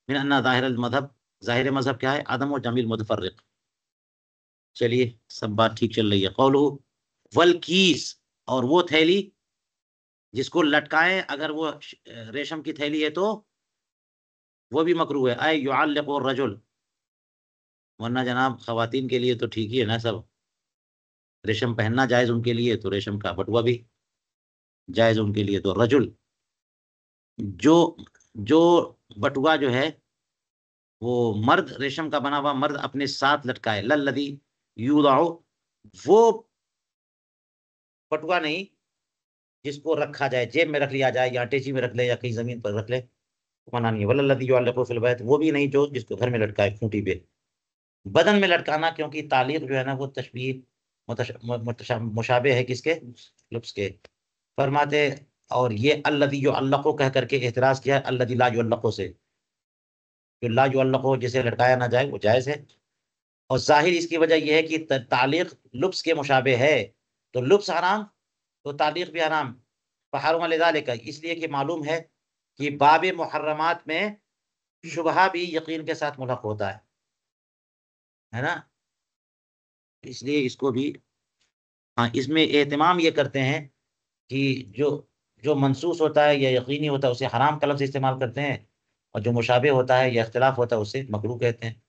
[SPEAKER 1] बिन अन्ना ज़ाहिर मजहब, ज़ाहिर मजहब क्या है? आदम व जमील मुतफर्रिक। चलिए, सब बात ठीक चल रही है। कौलु वल कीस, और वो थैली जिसको लटकाएं, अगर वो रेशम की थैली है तो वो भी मकरूह है। ay युअल्लिक़ु रजुल, वरना जनाब खवातीन के लिए तो ठीक ही है ना सब। रेशम पहनना जायज उनके लिए, तो रेशम का बटुआ भी जायज उनके लिए। तो रजुल, जो जो बटुआ जो है वो मर्द, रेशम का बना हुआ मर्द अपने साथ लटकाए, लल्लदी यूदाउ, वो बटुआ नहीं जिसको रखा जाए, जेब में रख लिया जाए या टेची में रख ले या कहीं जमीन पर रख ले, मना नहीं है। वल्लदी युअल्लिक़ु फिल बैत, वो भी नहीं जो जिसको घर में लटकाए खूंटी पे। बदन में लटकाना, क्योंकि तालीक जो है ना वो तशबीह मुशाबे है किसके? लुब्स के। फरमाते, और ये अल्लदी जो अल्लाह कह करके एतराज किया है अल्लदी ला युअल्लक़ु से। जो ला युअल्लक़ु, जिसे लटकाया ना जाए, वो जायज है। और जाहिर इसकी वजह यह है कि तालीक लुब्स के मुशाबे है, तो लुब्स हराम तो तालीक भी हराम। फहरुम लिज़ालिका, इसलिए कि मालूम है कि बाब मुहर्रमात में शुबहा भी यकीन के साथ मुल्हक होता है ना। इसलिए इसको भी, हाँ, इसमें एहतमाम ये करते हैं कि जो जो मनसूस होता है या यकीनी होता है उसे हराम का लफ्ज़ इस्तेमाल करते हैं, और जो मुशाबे होता है या इख्तिलाफ होता है उसे मकरूह कहते हैं।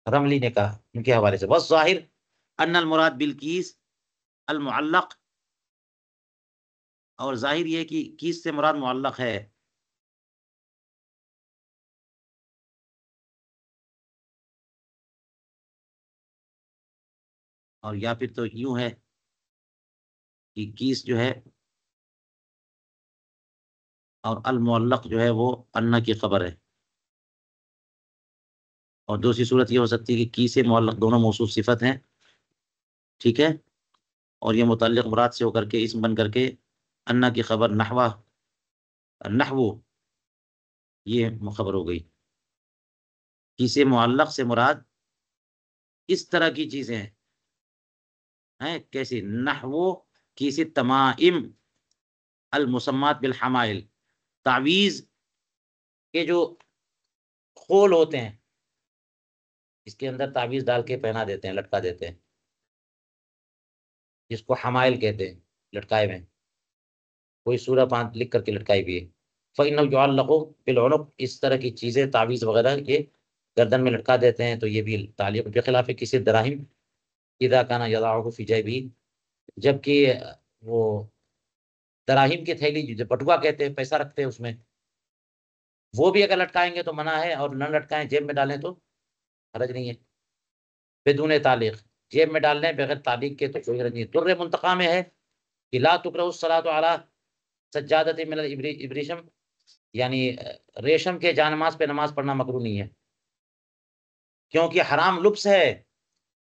[SPEAKER 1] रमली ने कहा उनके हवाले से, बस ज़ाहिर अन्नल मुराद बिल कीस अल मुअल्लक़, और जाहिर ये है कि कीस से मुराद मुअल्लक़ है। और या फिर तो यूं है कि कीस जो है और अल मुअल्लक़ जो है वो अन्ना की खबर है। और दूसरी सूरत ये हो सकती है कि की से मुअल्लक़ दोनों मौसूफ सिफत हैं, ठीक है, और ये मुतल्लिक़ मुराद से होकर के इसम बन करके अन्ना की खबर नहवा, नहवु, ये खबर हो गई। की से मुअल्लक़ से मुराद इस तरह की चीजें हैं कैसी? नहवु की से तमाइम अल मुसम्मात बिल हमाइल, तावीज़ के जो खोल होते हैं, इसके अंदर तावीज़ डाल के पहना देते हैं, लटका देते हैं, जिसको हमाइल कहते हैं, लटकाए हुए। कोई सूरह पांच लिख करके लटकाई हुई है। फ़इन्नहु युअल्लक़ु बिल उनुक़, इस तरह की चीज़ें तावीज़ वगैरह ये गर्दन में लटका देते हैं, तो ये भी तालीक़ बिखिलाफ़ किसी दराहिम इज़ा काना यज़अहु फ़ी जैबिही, जबकि वो दराहिम की थैली जो बटुआ कहते हैं, पैसा रखते हैं उसमें, वो भी अगर लटकाएँगे तो मना है, और न लटकाएँ जेब में डालें तो हरज नहीं है। बिदून तालीक़, जेब में डाल लें बगैर तालीक़ के तो कोई हरज नहीं है। दुर्र मुंतक़ा में है कि ला तुकरहु अस्सलातु अला सज्जादति मिनल इब्रिशम, यानी रेशम के जानमाज़ पे नमाज पढ़ना मकरूह नहीं है, क्योंकि हराम लुब्स है।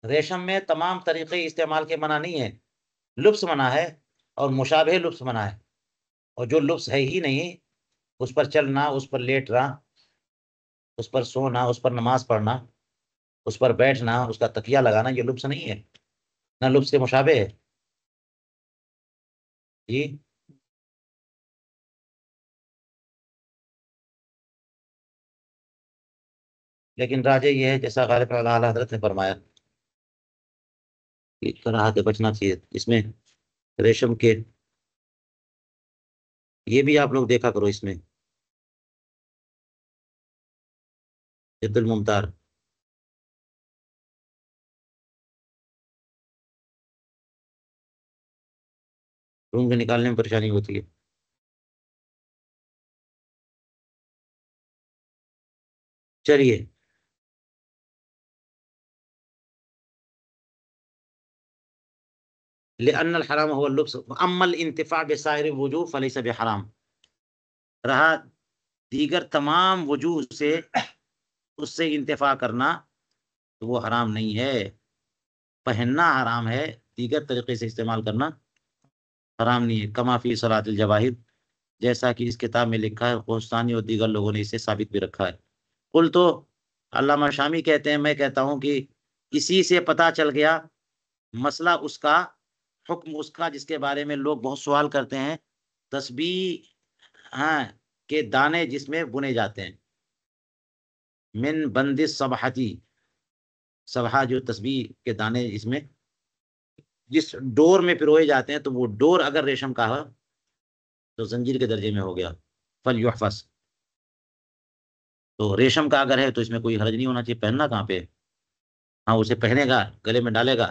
[SPEAKER 1] रेशम में तमाम तरीके इस्तेमाल के मना नहीं है, लुप्स मना है और मुशाबह लुप्स मना है। और जो लुप्स है ही नहीं, उस पर चलना, उस पर लेटना, उस पर सोना, उस पर नमाज पढ़ना, उस पर बैठना, उसका तकिया लगाना, ये लुप्स नहीं है, ना लुप्स के मुशाबे है। जी। लेकिन राजे ये है, जैसा गालिब आला हजरत ने फरमाया कि कराहत से बचना चाहिए इसमें, रेशम के। ये भी आप लोग देखा करो इसमें, जिद्दुल मुमतार। ढूंढ के निकालने में परेशानी होती है। चलिए। लिअन्नल हराम हुवा लुब्स अम्मल इंतिफा बिसाइर वजूह फलैसा बिहराम। रहा दीगर तमाम वजूह से उससे इंतिफा करना, तो वो हराम नहीं है। पहनना हराम है, दीगर तरीके से इस्तेमाल करना हराम नहीं है। कमा फी सलातिल जवाहिर, जैसा कि इस किताब में लिखा है, कोस्तानी और दीगर लोगों ने इसे साबित भी रखा है। कुल तो अल्लामा शामी कहते हैं, मैं कहता हूं कि इसी से पता चल गया मसला उसका, हुक्म उसका, जिसके बारे में लोग बहुत सवाल करते हैं। तस्बीह, हाँ, के दाने जिसमें बुने जाते हैं, मिन बंदिश सबहती, सबहा जो तस्बीह के दाने इसमें जिस डोर में पिरोए जाते हैं, तो वो डोर अगर रेशम का है तो जंजीर के दर्जे में हो गया, फल युहफस। तो रेशम का अगर है तो इसमें कोई हर्ज नहीं होना चाहिए, पहनना कहाँ पे है। हाँ, उसे पहनेगा, गले में डालेगा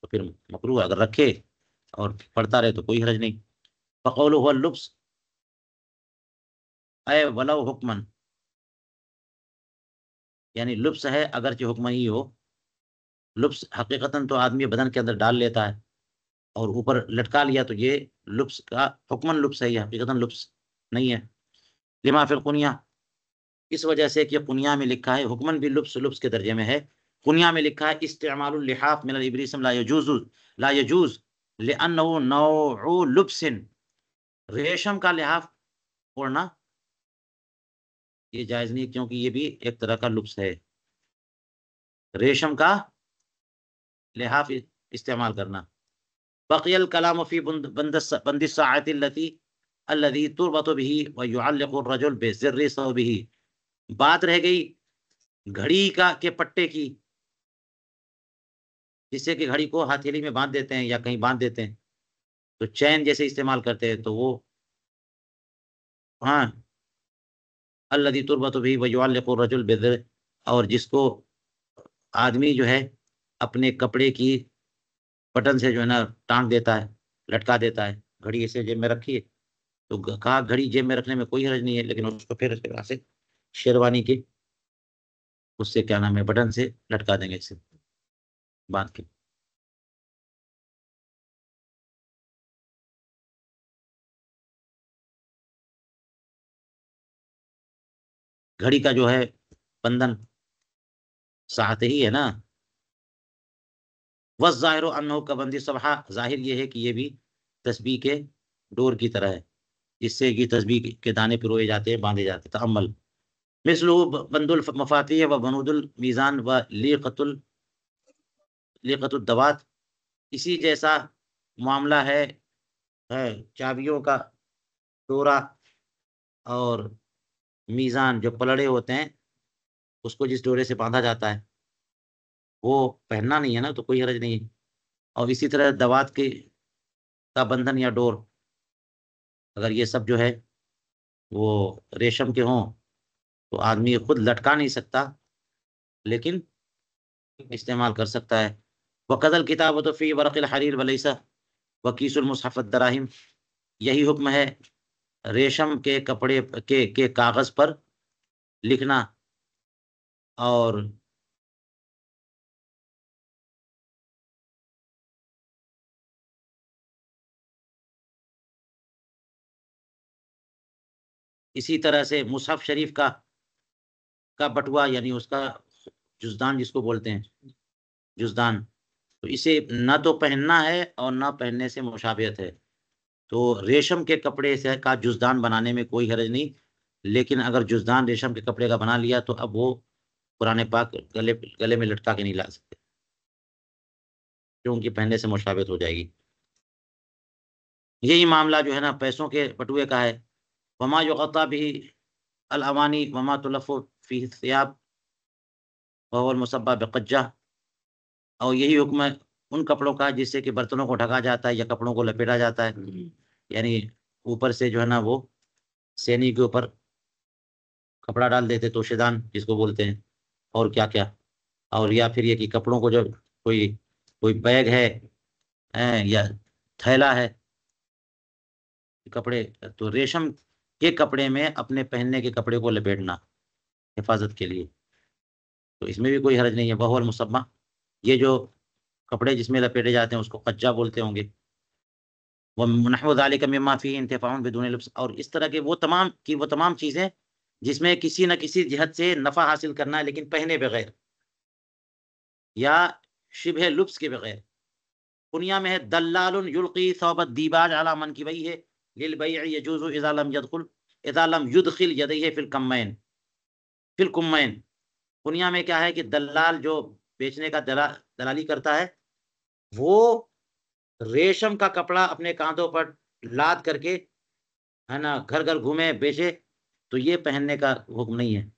[SPEAKER 1] तो फिर मकरूह है। अगर रखे और पढ़ता रहे तो कोई हर्ज नहीं। फ़क़ौलुहु हुवा लुब्स अय वलौ हुक्मन, यानी लुब्स है अगरचे हुक्म ही हो। लुब्स हकीकतन तो आदमी बदन के अंदर डाल लेता है और ऊपर लटका लिया, तो ये लुब्स का हुक्मन लुब्स है, ये हकीकतन लुब्स नहीं है। लिमा फिल कुनिया, इस वजह से कि कुनिया में लिखा है, हुक्मन भी लुब्स लुब्स के दर्जे में है। कुनिया में लिखा है इस्तेमालुल लिहाफ मिनल इब्रिसम ला यजूज लिअन्नहु नौउ लुब्सिन, रेशम का लिहाफ ओढ़ना ये जायज नहीं, क्योंकि ये भी एक तरह का लुब्स है, रेशम का लिहाफ इस्तेमाल करना। बक़ियल कलाम फी बंदिस साअति अल्लती तुरबतु बिही व युअल्लिक़ु अर्रजुल बिज़िर्रि सौबिही। बात रह गई घड़ी का के पट्टे की, जिससे कि घड़ी को हथेली में बांध देते हैं या कहीं बांध देते हैं, तो चैन जैसे इस्तेमाल करते हैं, तो वो, हाँ, अल्लदी तुरबतु बिही व युअल्लिक़ु अर्रजुल बिज़िर्रि, और जिसको आदमी जो है अपने कपड़े की बटन से जो है ना टांग देता है, लटका देता है। घड़ी ऐसे जेब में रखी है, तो कहा घड़ी जेब में रखने में कोई हर्ज नहीं है, लेकिन उसको फिर इस तरह से शेरवानी के उससे क्या नाम है बटन से लटका देंगे, इससे बांध के। घड़ी का जो है बंधन साथ ही है ना। वस जाहिर अन्नहु का बंदी सबहा, जाहिर ये है कि ये भी तस्बीह के डोर की तरह है, जिससे कि तस्बीह के दाने पिरोए जाते हैं, बांधे जाते हैं। तअम्मल मिसलु बंदुल मफातिह व बनूदुल मीज़ान व लीक़तुद दवात, इसी जैसा मामला है चाबियों का डोरा और मीज़ान जो पलड़े होते हैं, उसको जिस डोरे से बांधा जाता है, वो पहनना नहीं है ना, तो कोई हर्ज नहीं है। और इसी तरह दवात के का बंधन या डोर, अगर ये सब जो है वो रेशम के हों, तो आदमी खुद लटका नहीं सकता, लेकिन इस्तेमाल कर सकता है। वक़दल किताबतु फ़ी वरक़िल हरीर वलैसा वकीसुल मुसहफ़ दराहिम, यही हुक्म है रेशम के कपड़े के कागज पर लिखना। और इसी तरह से मुसहफ शरीफ का बटुआ, यानी उसका जुज़दान जिसको बोलते हैं, जुज़दान, तो इसे ना तो पहनना है और ना पहनने से मुशाबियत है। तो रेशम के कपड़े से का जुजदान बनाने में कोई हर्ज नहीं, लेकिन अगर जुजदान रेशम के कपड़े का बना लिया तो अब वो कुरान पाक गले गले में लटका के नहीं ला सकते, क्योंकि पहनने से मुशाबियत हो जाएगी। यही मामला जो है ना पैसों के बटुए का है। वमा युगता भी अल अवानी वमा तुलफ़ु फी सियाब वहुवल मुसब्बा बिक़ज्जा। और यही हुक्म है उन कपड़ों का जिससे कि बर्तनों को ढका जाता है या कपड़ों को लपेटा जाता है, यानी ऊपर से जो है ना वो सैनी के ऊपर कपड़ा डाल देते, तोशेदान जिसको बोलते हैं, और क्या क्या। और या फिर ये कि कपड़ों को जो कोई कोई बैग है या थैला है कपड़े, तो रेशम के कपड़े में अपने पहनने के कपड़े को लपेटना हिफाजत के लिए, तो इसमें भी कोई हर्ज नहीं है। वहुवल मुसम्मा, ये जो कपड़े जिसमें लपेटे जाते हैं उसको कज्जा बोलते होंगे। वह नहव ज़ालिका मिम्मा फ़ीही इंतिफ़ाउन बिदून लुब्स, और इस तरह के वो तमाम चीज़ें जिसमें किसी न किसी जिहत से नफ़ा हासिल करना है लेकिन पहने बगैर या शिबह लुब्स के बगैर। दुनिया में है दल्लालुन युल्की सौबत दीबाज अला मनकिबैहि लिल बै'i यजूज़ु इज़ा लम युदखिल यदैहि फिल कुम्मैन। दुनिया में क्या है कि दल्लाल जो बेचने का दलाली करता है, वो रेशम का कपड़ा अपने कांधों पर लाद करके, है ना, घर घर घूमे बेचे, तो ये पहनने का हुक्म नहीं है।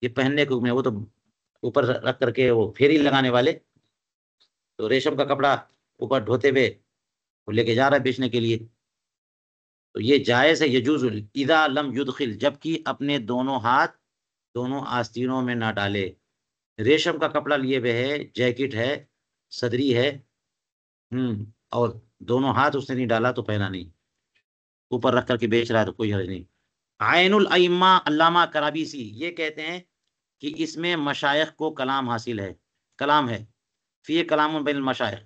[SPEAKER 1] ये पहनने का हुक्म है, वो तो ऊपर रख करके वो फेरी लगाने वाले, तो रेशम का कपड़ा ऊपर ढोते हुए वो लेके जा रहा है बेचने के लिए, तो ये जायज है। यजूजुल इदा लम युदखिल, जबकि अपने दोनों हाथ दोनों आस्तीनों में ना डाले। रेशम का कपड़ा लिए हुए है, जैकेट है, सदरी है, और दोनों हाथ उसने नहीं डाला तो पहना नहीं, ऊपर रख करके बेच रहा है तो कोई हर्ज नहीं। आयनुल अइम्मा अल्लामा कराबीसी ये कहते हैं कि इसमें मशाइख को कलाम हासिल है, कलाम है, फी कलाम बिन मशाइख,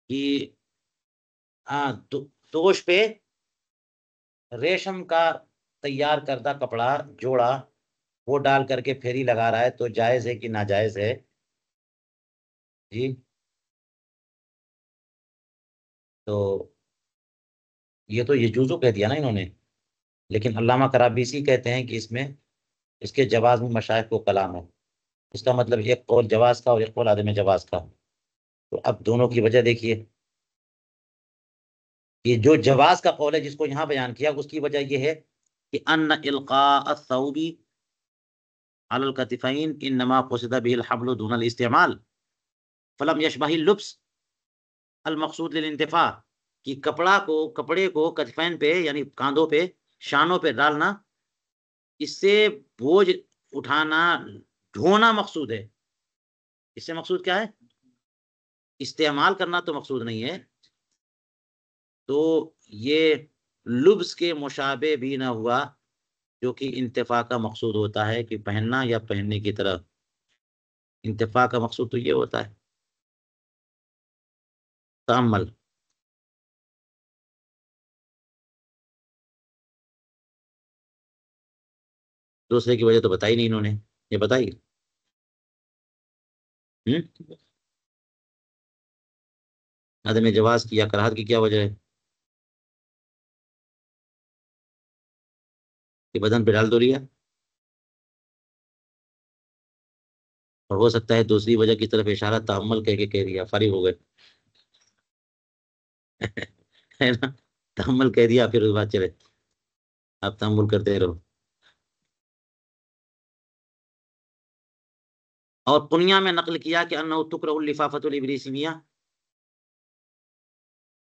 [SPEAKER 1] कि दोष पे रेशम का तैयार करदा कपड़ा जोड़ा वो डाल करके फेरी लगा रहा है तो जायज है कि नाजायज है जी। तो ये तो यजूजो कह दिया ना इन्होंने, लेकिन अल्लामा कराबीसी कहते हैं कि इसमें इसके जवाज में मशाइख को कलाम है। इसका मतलब एक कौल जवाज का और एक कौल आदम जवाज का। तो अब दोनों की वजह देखिए, ये जो जवाज का कौल है जिसको यहाँ बयान किया उसकी वजह यह है कि अन्न इल्का अस्सौबी अलल कतिफैन इन्नमा क़ुसिदा बिहिल हब्लु दूनल इस्तेमाल फलम यशबहिल लुब्स अल मकसूद लिल इंतिफा, कि कपड़े को कतिफैन पे यानी कांधों पे शानों पे डालना, इससे बोझ उठाना ढोना मकसूद है। इससे मकसूद क्या है? इस्तेमाल करना तो मकसूद नहीं है। तो ये लुब्स के मुशाबे भी ना हुआ, जो कि इंतफा का मकसूद होता है कि पहनना या पहनने की तरह। इंतफा का मकसूद तो ये होता है। तअम्मल, दूसरे की वजह तो बताई नहीं इन्होंने, ये बताई। हम्म अदम जवाज की या कराहत की क्या वजह है कि बदन पे डाल दो लिया, और हो सकता है दूसरी वजह की तरफ इशारा तअम्मल कह के कह दिया, फारिग हो गए। है ना, तअम्मल कह दिया फिर उसके बाद चले, आप तअम्मुल करते रहो। और कुनिया में नकल किया कि अन्नहु तुकरहुल लिफाफतुल इब्रिसिमिया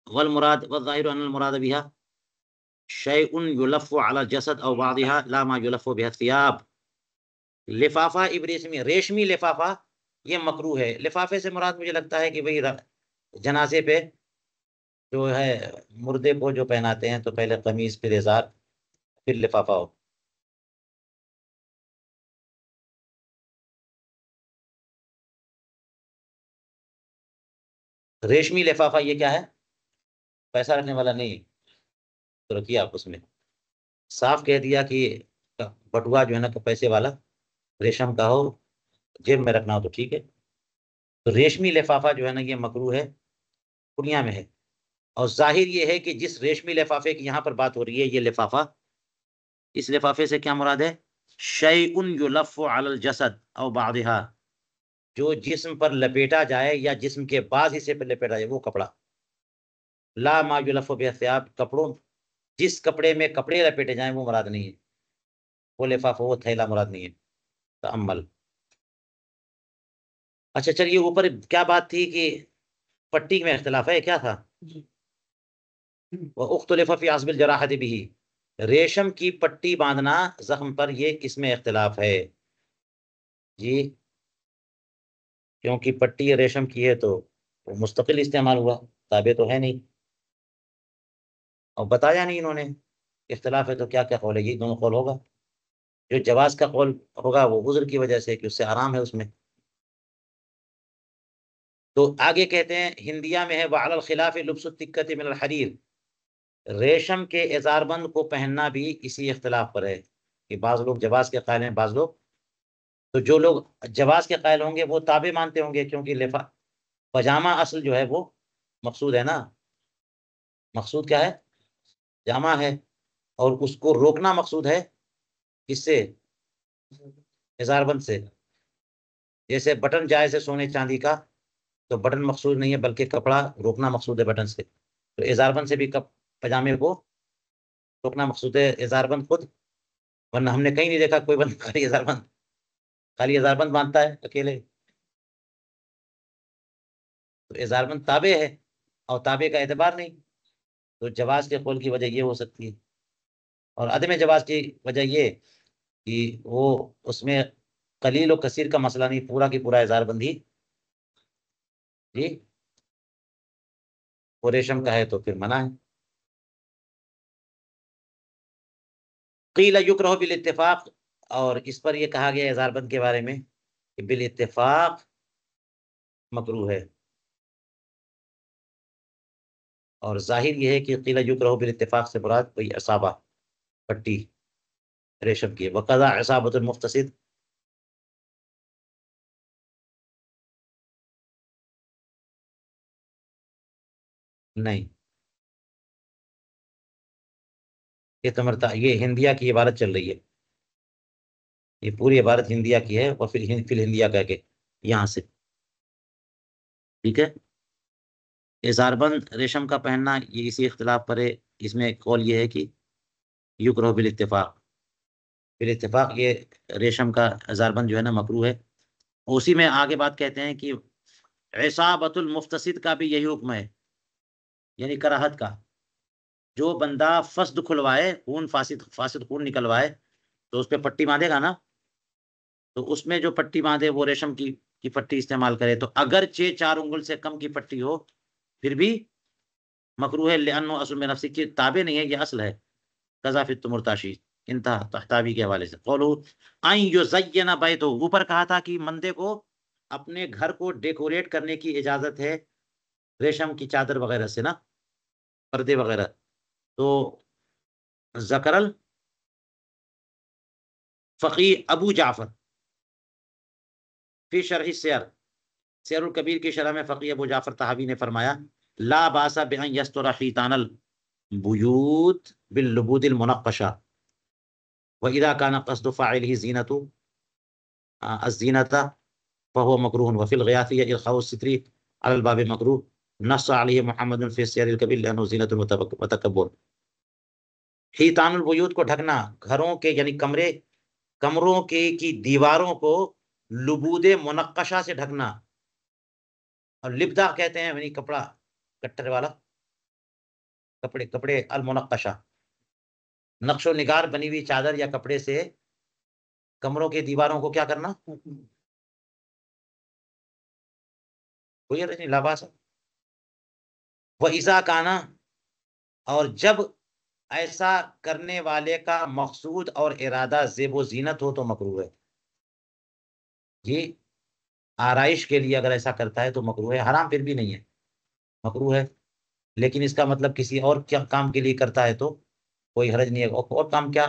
[SPEAKER 1] वल मुराद व ज़ाहिरु अन्नल मुराद बिहा शैउन युलफ़्फ़ु अला जसद औ बादिहा ला मा युलफ़्फ़ु बिहा थियाब। लिफाफा इब्रिसमी रेशमी लिफाफा ये मकरूह है। लिफाफे से मुराद मुझे लगता है कि भाई जनाजे पे जो है मुर्दे को जो पहनाते हैं, तो पहले कमीज फिर इज़ार फिर लिफाफा हो। रेशमी लिफाफा ये क्या है? पैसा रखने वाला नहीं, तो रखिए आप उसमें। साफ कह दिया कि बटुआ जो है ना तो पैसे वाला रेशम का हो, जेब में रखना हो तो ठीक है। तो रेशमी लिफाफा जो है ना ये मकरूह है, कुनिया में है। और जाहिर ये है कि जिस रेशमी लिफाफे की यहाँ पर बात हो रही है, ये लिफाफा, इस लिफाफे से क्या मुराद है? शैउन युलफ़्फ़ु अलल जसद औ बादिहा, जो जिस्म पर लपेटा जाए या जिस्म के बाज हिस्से पर लपेटा जाए वो कपड़ा। ला मा युलफ़्फ़ु बिस्याब, कपड़ों, जिस कपड़े में कपड़े लपेटे जाएं वो मुराद नहीं है, वो लिफाफा वो थैला मुराद नहीं है। तअम्मल। अच्छा चलिए, ऊपर क्या बात थी कि पट्टी में इख्तिलाफ है, क्या था? वह उख्तलिफ़ फी अस्बिल जराहति बिही, रेशम की पट्टी बांधना जख्म पर, ये इसमें इख्तिलाफ है जी। क्योंकि पट्टी रेशम की है तो वो मुस्तकिल इस्तेमाल हुआ, ताबे तो है नहीं, और बताया नहीं इन्होंने। इख्तिलाफ है तो क्या क्या कौल है, ये दोनों कौल होगा। जो जवाज का कौल होगा वो उज़्र की वजह से कि उससे आराम है उसमें। तो आगे कहते हैं हिंदिया में है वअलल खिलाफ लुब्सु तिक्कति मिनल हरीर, रेशम के इज़ारबंद को पहनना भी इसी इख्तिलाफ पर है कि बाज लोग जवाज के कायल हैं, बाज लोग, तो जो लोग जवाज के कायल होंगे वो ताबे मानते होंगे, क्योंकि लिफा पजामा असल जो है वो मकसूद है ना, मकसूद क्या है? जामा है, और उसको रोकना मकसूद है, किससे? इज़ारबंद से। जैसे बटन जायज़ है सोने चांदी का, तो बटन मकसूद नहीं है बल्कि कपड़ा रोकना मकसूद है बटन से। तो इज़ारबंद से भी कप पजामे को रोकना मकसूद है, इज़ारबंद खुद, वरना हमने कहीं नहीं देखा कोई बंद खाली इज़ारबंद, खाली इज़ारबंद बांधता है अकेले। तो इज़ारबंद ताबे है, और ताबे का एतबार नहीं। तो जवाज के कौल की वजह ये हो सकती है, और अदम जवाज की वजह ये कि वो उसमें कलील और कसीर का मसला नहीं, पूरा की पूरा इज़ारबंद ही जी, वो रेशम का है तो फिर मना है। क़ील युकरहु बिल इत्तिफाक, और इस पर यह कहा गया इज़ारबंद के बारे में कि बिल इत्तिफाक मकरूह है। और जाहिर यह है कि क़ील युकरहु बिल इत्तिफाक से मुराद कोई असाबा, पट्टी रेशम की है। वक़ज़ा इसाबतुल मुफ़्तसिद, नहीं, ये तमरता, ये हिंदिया की इबारत चल रही है, ये पूरी इबारत हिंदिया की है, और फिर हिंदिया कह के यहाँ से, ठीक है। इज़ारबंद रेशम का पहनना ये इसी इख्तिलाफ पर है। इसमें कौल ये है कि युकरहु बिल इत्तिफाक, बिल इत्तिफाक ये रेशम का इज़ारबंद जो है ना मकरूह है। उसी में आगे बात कहते हैं कि इसाबतुल मुफ्तसिद का भी यही हुक्म है, यानी कराहत का। जो बंदा फस्द खुलवाए, खून फासिद फासिद खून निकलवाए, तो उस पर पट्टी बांधेगा ना, तो उसमें जो पट्टी बांधे वो रेशम की पट्टी इस्तेमाल करे, तो अगरचे 4 उंगल से कम की पट्टी हो फिर भी मकरूह है, लिअन्नो असल में नफ्सी की ताबे नहीं है, ये असल है। कज़ा फित तुमुरताशी, इंतहा तहतावी के हवाले से। कौलू आई युज़य्यना बैतो, ऊपर कहा था कि मंदे को अपने घर को डेकोरेट करने की इजाजत है रेशम की चादर वगैरह से ना, पर्दे वगैरह। तो ज़करल फ़क़ी अबू जाफ़र फी शरह सियर, सियरुल कबीर की शरह में फ़क़ी अबू जाफ़र तहावी ने फरमाया, ला बासा बिअन यस्तुरा खीतानल बुयूत बिल लुबूदिल मुनक्कशा व इज़ा कान क़स्दु फ़ाइलिही ज़ीनतु अज़्ज़ीनता फ़हुव मकरूहन व फ़िल ग़ियाथिय्या इरख़ाउ सित्री अलल बाबि मकरूह, नस्स अलैहि मुहम्मदुन फ़ी सियरिल कबीर लिअन्नहु ज़ीनतुन व तकब्बुर। खीतानुल बुयूत को ढकना, घरों के यानी कमरे, कमरों के की दीवारों को लुबूदे मुनक्कशा से ढकना। और लिब्दा कहते हैं यानी कपड़ा, कट्टर वाला, कपड़े कपड़े अल मुनक्कशा, नक्शो निगार बनी हुई चादर या कपड़े से कमरों के दीवारों को क्या करना, कोई हर्ज नहीं, लाबासा। व इज़ा काना, और जब ऐसा करने वाले का मकसूद और इरादा ज़ेब व ज़ीनत हो तो मकरूह है। ये आराइश के लिए अगर ऐसा करता है तो मकरूह है, हराम फिर भी नहीं है, मकरूह है। लेकिन इसका मतलब किसी और क्या काम के लिए करता है तो कोई हर्ज नहीं है। और काम क्या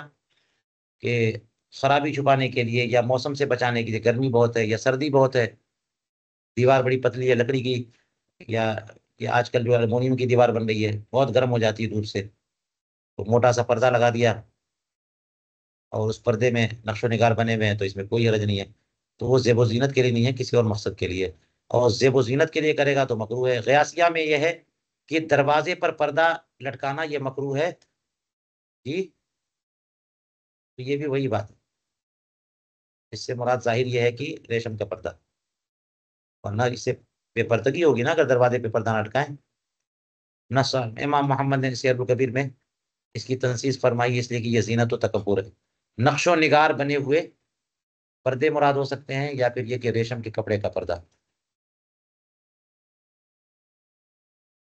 [SPEAKER 1] कि खराबी छुपाने के लिए या मौसम से बचाने के लिए, गर्मी बहुत है या सर्दी बहुत है, दीवार बड़ी पतली है लकड़ी की, या आजकल जो एल्युमिनियम की दीवार बन रही है बहुत गर्म हो जाती है दूर से, तो मोटा सा पर्दा लगा दिया और उस पर्दे में नक्शो निगार बने हुए हैं, तो इसमें कोई हर्ज नहीं है। तो वो ज़ेब व ज़ीनत के लिए नहीं है, किसी और मकसद के लिए। और ज़ेब व ज़ीनत के लिए करेगा तो मकरूह है। क़यासिया में यह है कि दरवाजे पर पर्दा लटकाना ये मकरूह है जी। तो ये भी वही बात है, इससे मुराद जाहिर ये है कि रेशम का पर्दा, वरना इससे बेपर्दगी होगी ना अगर दरवाजे पे पर्दा न लटकाएं। नस्स इमाम मोहम्मद ने सीरत कबीर में इसकी तंसीस फरमाई, इसलिए कि ये ज़ीनत व तकब्बुर है। नक्शो निगार बने हुए पर्दे मुराद हो सकते हैं, या फिर ये कि रेशम के कपड़े का पर्दा।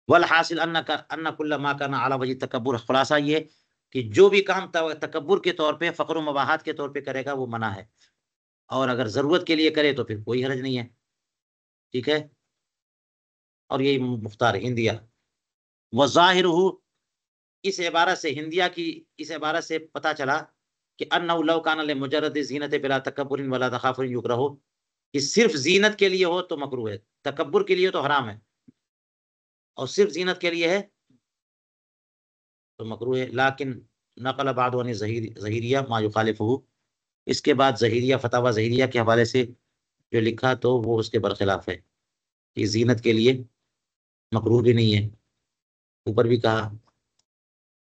[SPEAKER 1] वल हासिल अन्ना कुल्ला मा काना अला वजह तकब्बुर, खुलासा ये कि जो भी काम तकब्बुर के तौर पे, फ़क्र व मबाहत के तौर पे करेगा वो मना है, और अगर ज़रूरत के लिए करे तो फिर कोई हर्ज नहीं है। ठीक है, और यही मुख्तार हिंदिया व ज़ाहिरुहु, इस इबारत से हिंदिया की इस इबारत से पता चला कि अन्नहु लौ काना लिमुजर्रद ज़ीनत बिला तकब्बुर वला तखाफुर युकरहु, कि सिर्फ ज़ीनत के लिए हो तो मकरूह है, तकब्बुर के लिए तो हराम है, और सिर्फ ज़ीनत के लिए है तो मकरूह है। लाकिन नक़ल बादु अन ज़हीरिया मा युखालिफुहु, इसके बाद ज़हीरिया, फतावा ज़हीरिया के हवाले से जो लिखा तो वो उसके बरखिलाफ है कि ज़ीनत के लिए मकरूह भी नहीं है। ऊपर भी कहा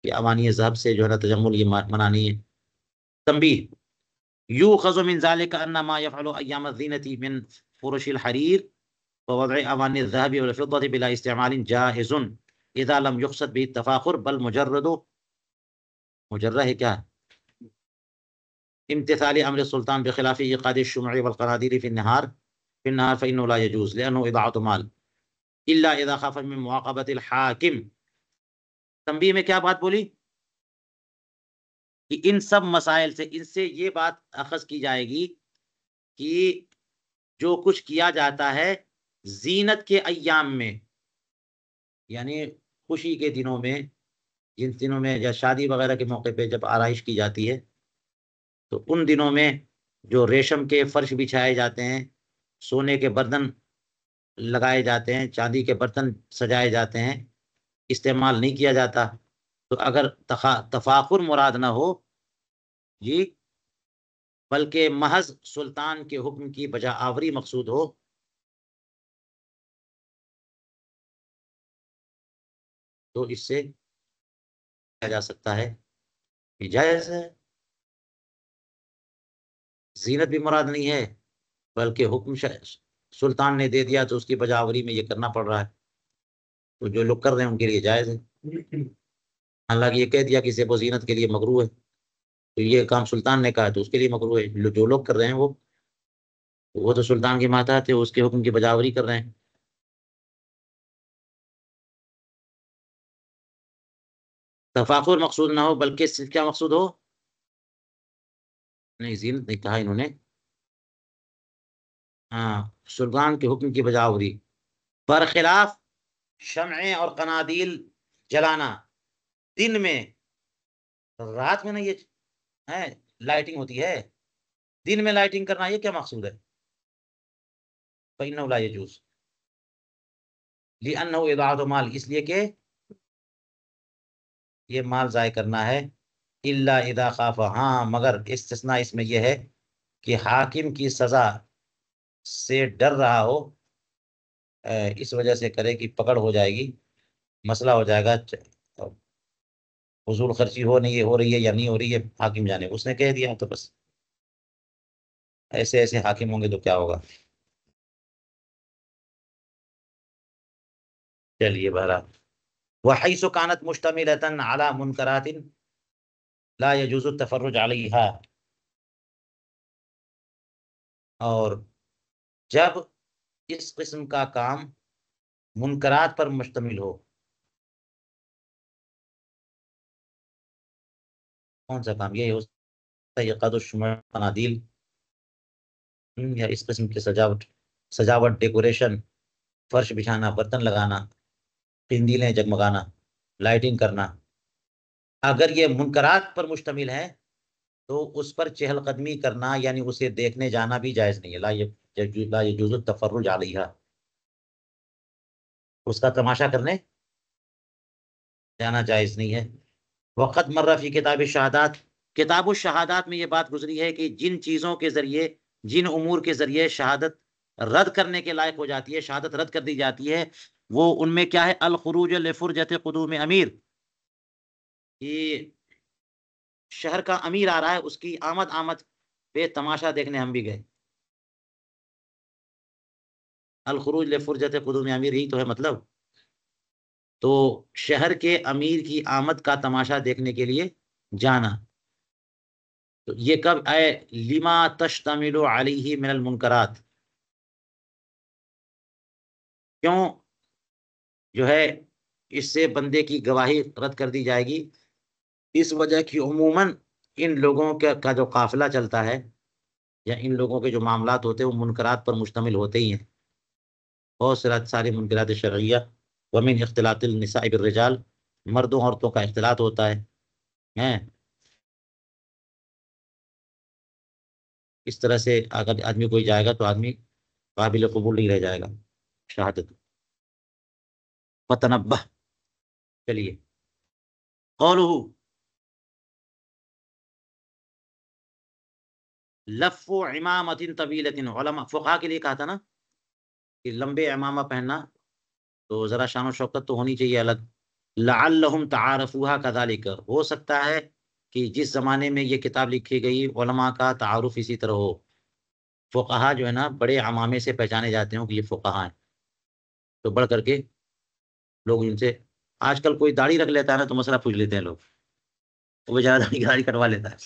[SPEAKER 1] कि अवानी ज़हब से जो है ना तजम्मुल ये मना नहीं है। तंबीह, यूख़ज़ु मिन ज़ालिका अन्ना मा यफ़अलु अय्याम ज़ीनति मिन फ़ुरुशिल हरीर व वज़अ अवानि ज़हबि वल फ़िद्दति बिला इस्तिमालिन जाइज़ुन इज़ा लम युक़सद बिही तफ़ाख़ुर बल मुजर्रह है क्या, इम्तिसाली अम्र सुल्तान बिखिलाफ़ि इक़ाद शुमअ वल क़नादीर फ़िन्नहार फ़इन्नहु ला यजूज़ लिअन्नहु इज़ाअतु माल इल्ला इज़ा ख़ाफ़ मिन मुआक़बतिल हाकिम। तंबीह में क्या बात बोली कि इन सब मसाइल से, इनसे ये बात अखज़ की जाएगी कि जो कुछ किया जाता है ज़ीनत के अय्याम में, यानी खुशी के दिनों में, जिन दिनों में या शादी वगैरह के मौके पे जब आराइश की जाती है, तो उन दिनों में जो रेशम के फर्श बिछाए जाते हैं, सोने के बर्तन लगाए जाते हैं, चांदी के बर्तन सजाए जाते हैं, इस्तेमाल नहीं किया जाता। तो अगर तफाखुर मुराद ना हो जी, बल्कि महज सुल्तान के हुक्म की बजा आवरी मकसूद हो, तो इससे किया जा सकता है कि जायज़ है। ज़ीनत भी मुराद नहीं है, बल्कि हुक्म सुल्तान ने दे दिया तो उसकी बजा आवरी में ये करना पड़ रहा है, तो जो लोग कर रहे हैं उनके लिए जायज़ है। हालांकि ये कह दिया कि ज़ेब ज़ीनत के लिए मकरूह है, तो ये काम सुल्तान ने कहा तो उसके लिए मकरूह है। जो लोग कर रहे हैं वो तो सुल्तान की माता थे, उसके हुक्म की बजावरी कर रहे हैं। तफाकुर मकसूद ना हो, बल्कि सिर्फ क्या मकसूद हो, नहीं जीनत नहीं कहा इन्होंने, हाँ सुल्तान के हुक्म की बजावरी, बरखिलाफ शमए और कनादील जलाना दिन में, रात में नहीं ये है लाइटिंग होती है, दिन में लाइटिंग करना ये क्या मकसूद है। फ़इन्नहु ला यजूज़ लिअन्नहु इज़ाअतु माल, इसलिए कि ये माल ज़ाय करना है। इल्ला इज़ा ख़ाफ़ा, हाँ मगर इस्तिस्ना इसमें यह है कि हाकिम की सज़ा से डर रहा हो, इस वजह से करे कि पकड़ हो जाएगी, मसला हो जाएगा, फजूल खर्ची हो रही है या नहीं हो रही है, हाकिम जाने, उसने कह दिया तो बस। ऐसे ऐसे हाकिम होंगे तो क्या होगा। चलिए बहरहाल, वहैसु कानत मुश्तमिलतन अला मुनकरातिन ला यजूज़ु तफर्रुज अलैहा, और जब इस किस्म का काम मुनकरात पर मुश्तमिल हो, कौन सा काम, ये हो सकता है यक़ादुश शुमा कनादील, या इस किस्म की सजावट, डेकोरेशन, फर्श बिछाना, बर्तन लगाना, किंदीलें जगमगाना, लाइटिंग करना, अगर ये मुनकरात पर मुश्तमिल है तो उस पर चहलकदमी करना यानी उसे देखने जाना भी जायज नहीं है। ला यजूज़ु तफर्रुज अलैहा, उसका तमाशा करने जाना जायज नहीं है। वक़द मर्रा फी किताब शहादात, किताब शहादात में ये बात गुजरी है कि जिन चीज़ों के ज़रिए, जिन उमूर के ज़रिए शहादत रद्द करने के लायक हो जाती है, शहादत रद्द कर दी जाती है, वो उनमें क्या है, अल खुरूज लिफुरजत कुदूम अमीर, कि शहर का अमीर आ रहा है, उसकी आमद आमद पे तमाशा देखने हम भी गए। अल खुरूज लिफुरजत कुदूम अमीर, यही तो है मतलब। तो शहर के अमीर की आमद का तमाशा देखने के लिए जाना। तो ये कब आए, लिमा तश्तमिलु अलैहि मिनल मुनकरात, क्यों जो है इससे बंदे की गवाही रद्द कर दी जाएगी, इस वजह की उमूमन इन लोगों का जो काफिला चलता है या इन लोगों के जो मामलात होते हैं वो मुनकरात पर मुश्तमिल होते ही हैं। बहुत सारी मुनकरात शरइया, वमिन इख्तिलातिल निसाइ बिर्रिजाल, मर्दों औरतों का इख्तिलात होता है, हैं। इस तरह से अगर आदमी कोई जाएगा तो आदमी काबिल कबूल नहीं रह जाएगा शहादत। फतनब्बह, चलिए। कौलुहु, लफ़्फ़ु इमामतिन तवीलतिन, उलमा फुक़हा के लिए कहा था ना कि लंबे इमामा पहनना, तो ज़रा शान और शौकत तो होनी चाहिए अलग। लअल्लहुम तआरफूहा कज़ालिक, हो सकता है कि जिस ज़माने में ये किताब लिखी गई उलमा का तारुफ इसी तरह हो। फुक़हा जो है ना बड़े अमामे से पहचाने जाते हो कि ये फुक़हा हैं, तो बढ़ करके लोग इनसे, आजकल कोई दाढ़ी रख लेता है ना तो मसला पूछ लेते हैं लोग, वो बेचारा दाढ़ी दाढ़ी कटवा लेता है।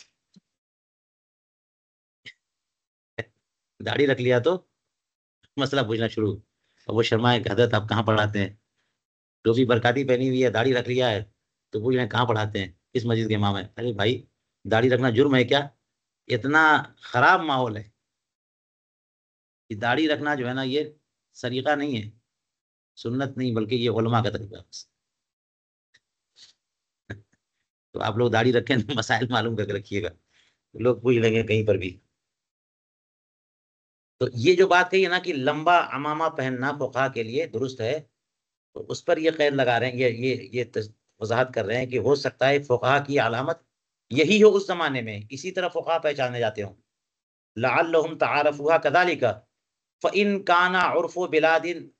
[SPEAKER 1] दाढ़ी रख लिया तो मसला पूछना शुरू। अब वो शर्माए, हजरत आप कहाँ पढ़ाते हैं? टोपी बरकाती पहनी हुई है, दाढ़ी रख लिया है, तो पूछ रहे हैं कहाँ पढ़ाते हैं, किस मस्जिद के इमाम है? अरे भाई, दाढ़ी रखना जुर्म है क्या? इतना खराब माहौल है कि दाढ़ी रखना जो है ना ये सरीका नहीं है, सुन्नत नहीं, बल्कि ये उलमा का तरीका है बस। तो आप लोग दाढ़ी रखें तो मसाइल मालूम करके रखिएगा, लोग पूछ लेंगे कहीं पर भी। तो ये जो बात कही है ना कि लंबा अमामा पहनना फुकहा के लिए दुरुस्त है, तो उस पर ये कैद लगा रहे हैं, वजाहत कर रहे हैं कि हो सकता है फुकहा की अलामत यही हो उस जमाने में, इसी तरह फुकहा पहचाने जाते हों। लअल्लहुम तआरफूहा कज़ालिका फ़इन काना उर्फ़ु बिलादिन,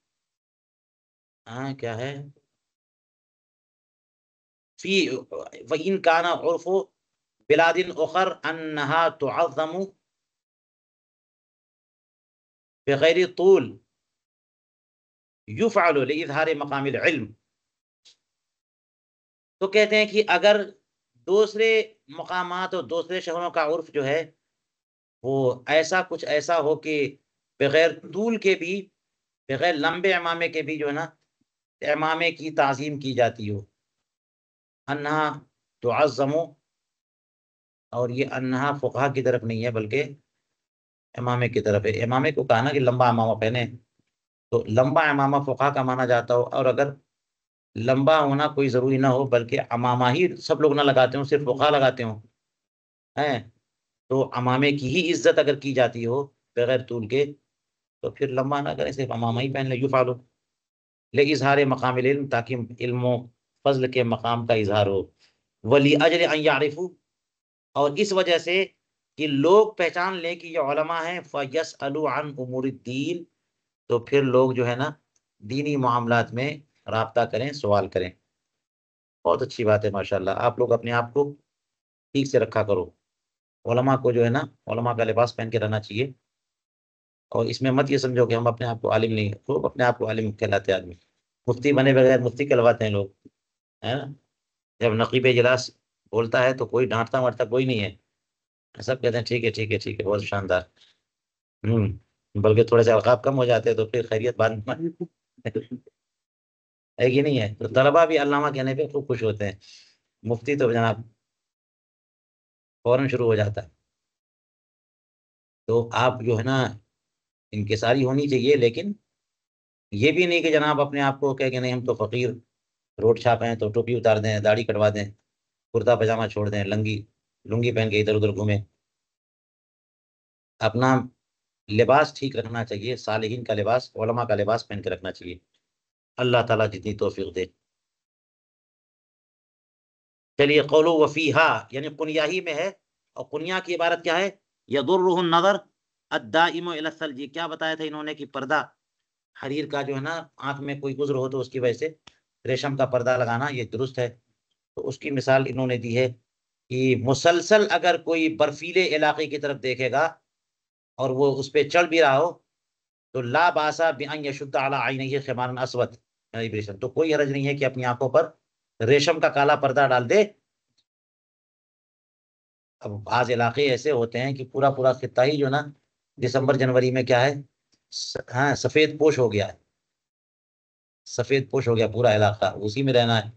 [SPEAKER 1] हाँ क्या है, फ़ी फ़इन काना उर्फ़ु बिलादिन उख़र अन्नहा तुअज़्ज़मु बिग़ैरि तूल युफ़अलु लिइज़हारि मक़ामिल इल्म। तो कहते हैं कि अगर दूसरे मकामात और दूसरे शहरों का उर्फ जो है वो ऐसा कुछ ऐसा हो कि बगैर तूल के भी, बगैर लंबे इमामे के भी जो है ना इमामे की ताज़ीम की जाती हो। अन्हा तुअज़्ज़मु, और ये अन्हा फुक़हा की तरफ नहीं है बल्कि इमामे की तरफ है। इमामे को कहा ना कि लंबा इमामा पहने, तो लंबा इमामा फुक़हा का माना जाता हो, और अगर लंबा होना कोई ज़रूरी ना हो बल्कि अमामा ही सब लोग ना लगाते हों, सिर्फ़ फुक़हा लगाते हों, हैं? तो अमामे की ही इज़्ज़त अगर की जाती हो बगैर तूल के, तो फिर लंबा ना करें, सिर्फ़ अमामा ही पहन लें, युफ़अलु लिइज़हारि मक़ामिल इल्म, ताकि इल्म व फ़ज़्ल के मक़ाम का इज़हार हो। वली अजल अन यारिफ़ू, और इस वजह से कि लोग पहचान लें कि ये उलमा हैं, फ़यस्अलू अन उमूरिद्दीन, तो फिर लोग जो है ना दीनी मामलात में राब्ता करें, सवाल करें। बहुत अच्छी बात है माशाअल्लाह, आप लोग अपने आप को ठीक से रखा करो। उलमा को जो है ना उलमा का लिबास पहन के रहना चाहिए, और इसमें मत ये समझो कि हम अपने आप को आलिम नहीं, खूब अपने आप को आलिम कहलाते हैं आदमी। मुफ्ती बने बगैर मुफ्ती कहलवाते हैं लोग, है ना? जब नकीब इजलास बोलता है तो कोई डाँटता वाँटता कोई नहीं है। सब कहते हैं ठीक है, ठीक है, ठीक है, बहुत शानदार। बल्कि थोड़े से अलक़ाब कम हो जाते हैं तो फिर खैरियत बाद में है कि नहीं है? तो तलबा भी अल्लामा कहने पे खूब खुश होते हैं। मुफ्ती तो जनाब फ़ौरन शुरू हो जाता है। तो आप जो है ना इंकिसारी होनी चाहिए, लेकिन ये भी नहीं कि जनाब अपने आप को कहे कि नहीं हम तो फ़कीर रोड छाप हैं, तो टोपी उतार दें, दाढ़ी कटवा दें, कुर्ता पजामा छोड़ दें, लंगी। लुंगी पहन के इधर उधर घूमे। अपना लिबास ठीक रखना चाहिए, सालिहीन का लिबास, उलमा का लिबास पहन के रखना चाहिए। अल्लाह ताला जितनी तौफीक दे। चलिए, कौलो वफीहा यानी कुनिया ही में है। और कुनिया की इबारत क्या है? यदुर्रुहुन नजर अद्दाइमु इला सल्जी। क्या बताया था इन्होंने कि पर्दा, हरीर का जो है ना, आंख में कोई गुज्र हो तो उसकी वजह से रेशम का पर्दा लगाना ये दुरुस्त है। तो उसकी मिसाल इन्होंने दी है कि मुसलसल अगर कोई बर्फीले इलाके की तरफ देखेगा और वो उस पर चढ़ भी रहा हो, तो ला बासा बिअन यशुद्द अला आइनैहि खिमारन अस्वद, तो कोई हरज नहीं है कि अपनी आंखों पर रेशम का काला पर्दा डाल दे। अब बाज इलाके ऐसे होते हैं कि पूरा पूरा खित्ता ही जो ना दिसंबर जनवरी में क्या है, हाँ, सफेद पोश हो गया है। सफेद पोश हो गया पूरा इलाका, उसी में रहना है।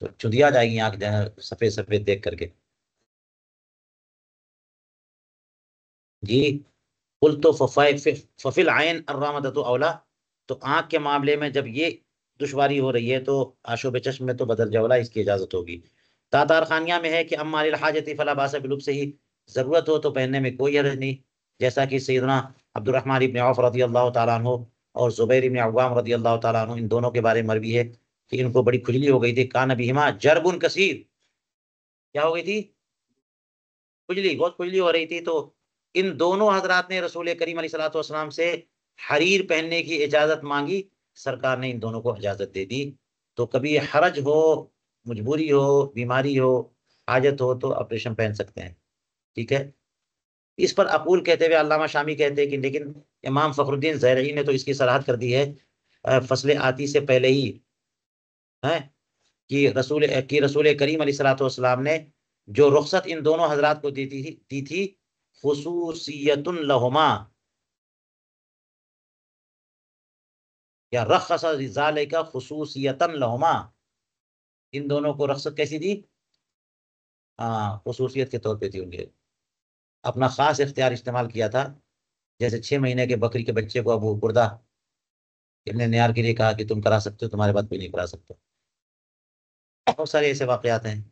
[SPEAKER 1] तो चुंधिया जाएगी आंख जो है सफेद सफेद देख करके। जी। कुल तो फफिल आयन अर्रामदतु औला। तो आंख के मामले में जब ये दुश्वारी हो रही है तो आशोब चश्म में तो बदल जवला इसकी इजाजत होगी। तातार खानिया में है कि अम्मा लिल हाजती फला बासा बिलुब से ही, जरूरत हो तो पहनने में कोई हर्ज नहीं। जैसा कि सैयदना अब्दुर्रहमान इब्न औफ रजी अल्लाह तआला अन्हु और जुबैर इब्न अव्वाम रजी अल्लाह तआला अन्हु, इन दोनों के बारे में मरवी है कि इनको बड़ी खुजली हो गई थी। कान बिहिमा जरबुन कसीर, क्या हो गई थी? खुजली, बहुत खुजली हो रही थी। तो इन दोनों हजरात ने रसूल करीम अलैहिस्सलातु वस्सलाम से हरीर पहनने की इजाजत मांगी। सरकार ने इन दोनों को इजाजत दे दी। तो कभी हरज हो, मजबूरी हो, बीमारी हो, हाजत हो तो ऑपरेशन पहन सकते हैं। ठीक है। इस पर अकूल कहते हुए अल्लामा शामी कहते हैं कि लेकिन इमाम फखरुद्दीन ज़ैरई ने तो इसकी सराहत कर दी है फसल आती से पहले ही, है कि रसूल करीम अलैहिस्सलातु वस्सलाम ने जो रुखसत इन दोनों हजरात को दी थी खुसूसियतुन लहुमा, या रखस ज़ालिका खुसूसियतन लहुमा, इन दोनों को रुखसत कैसी दी? हाँ, खुसूसियत के तौर पे थी उनके। अपना खास इख्तियार इस्तेमाल किया था। जैसे 6 महीने के बकरी के बच्चे को अबू बुर्दा इब्न नियार के लिए कहा कि तुम करा सकते हो, तुम्हारे बात कोई नहीं करा सकता। बहुत सारे ऐसे वाकयात हैं।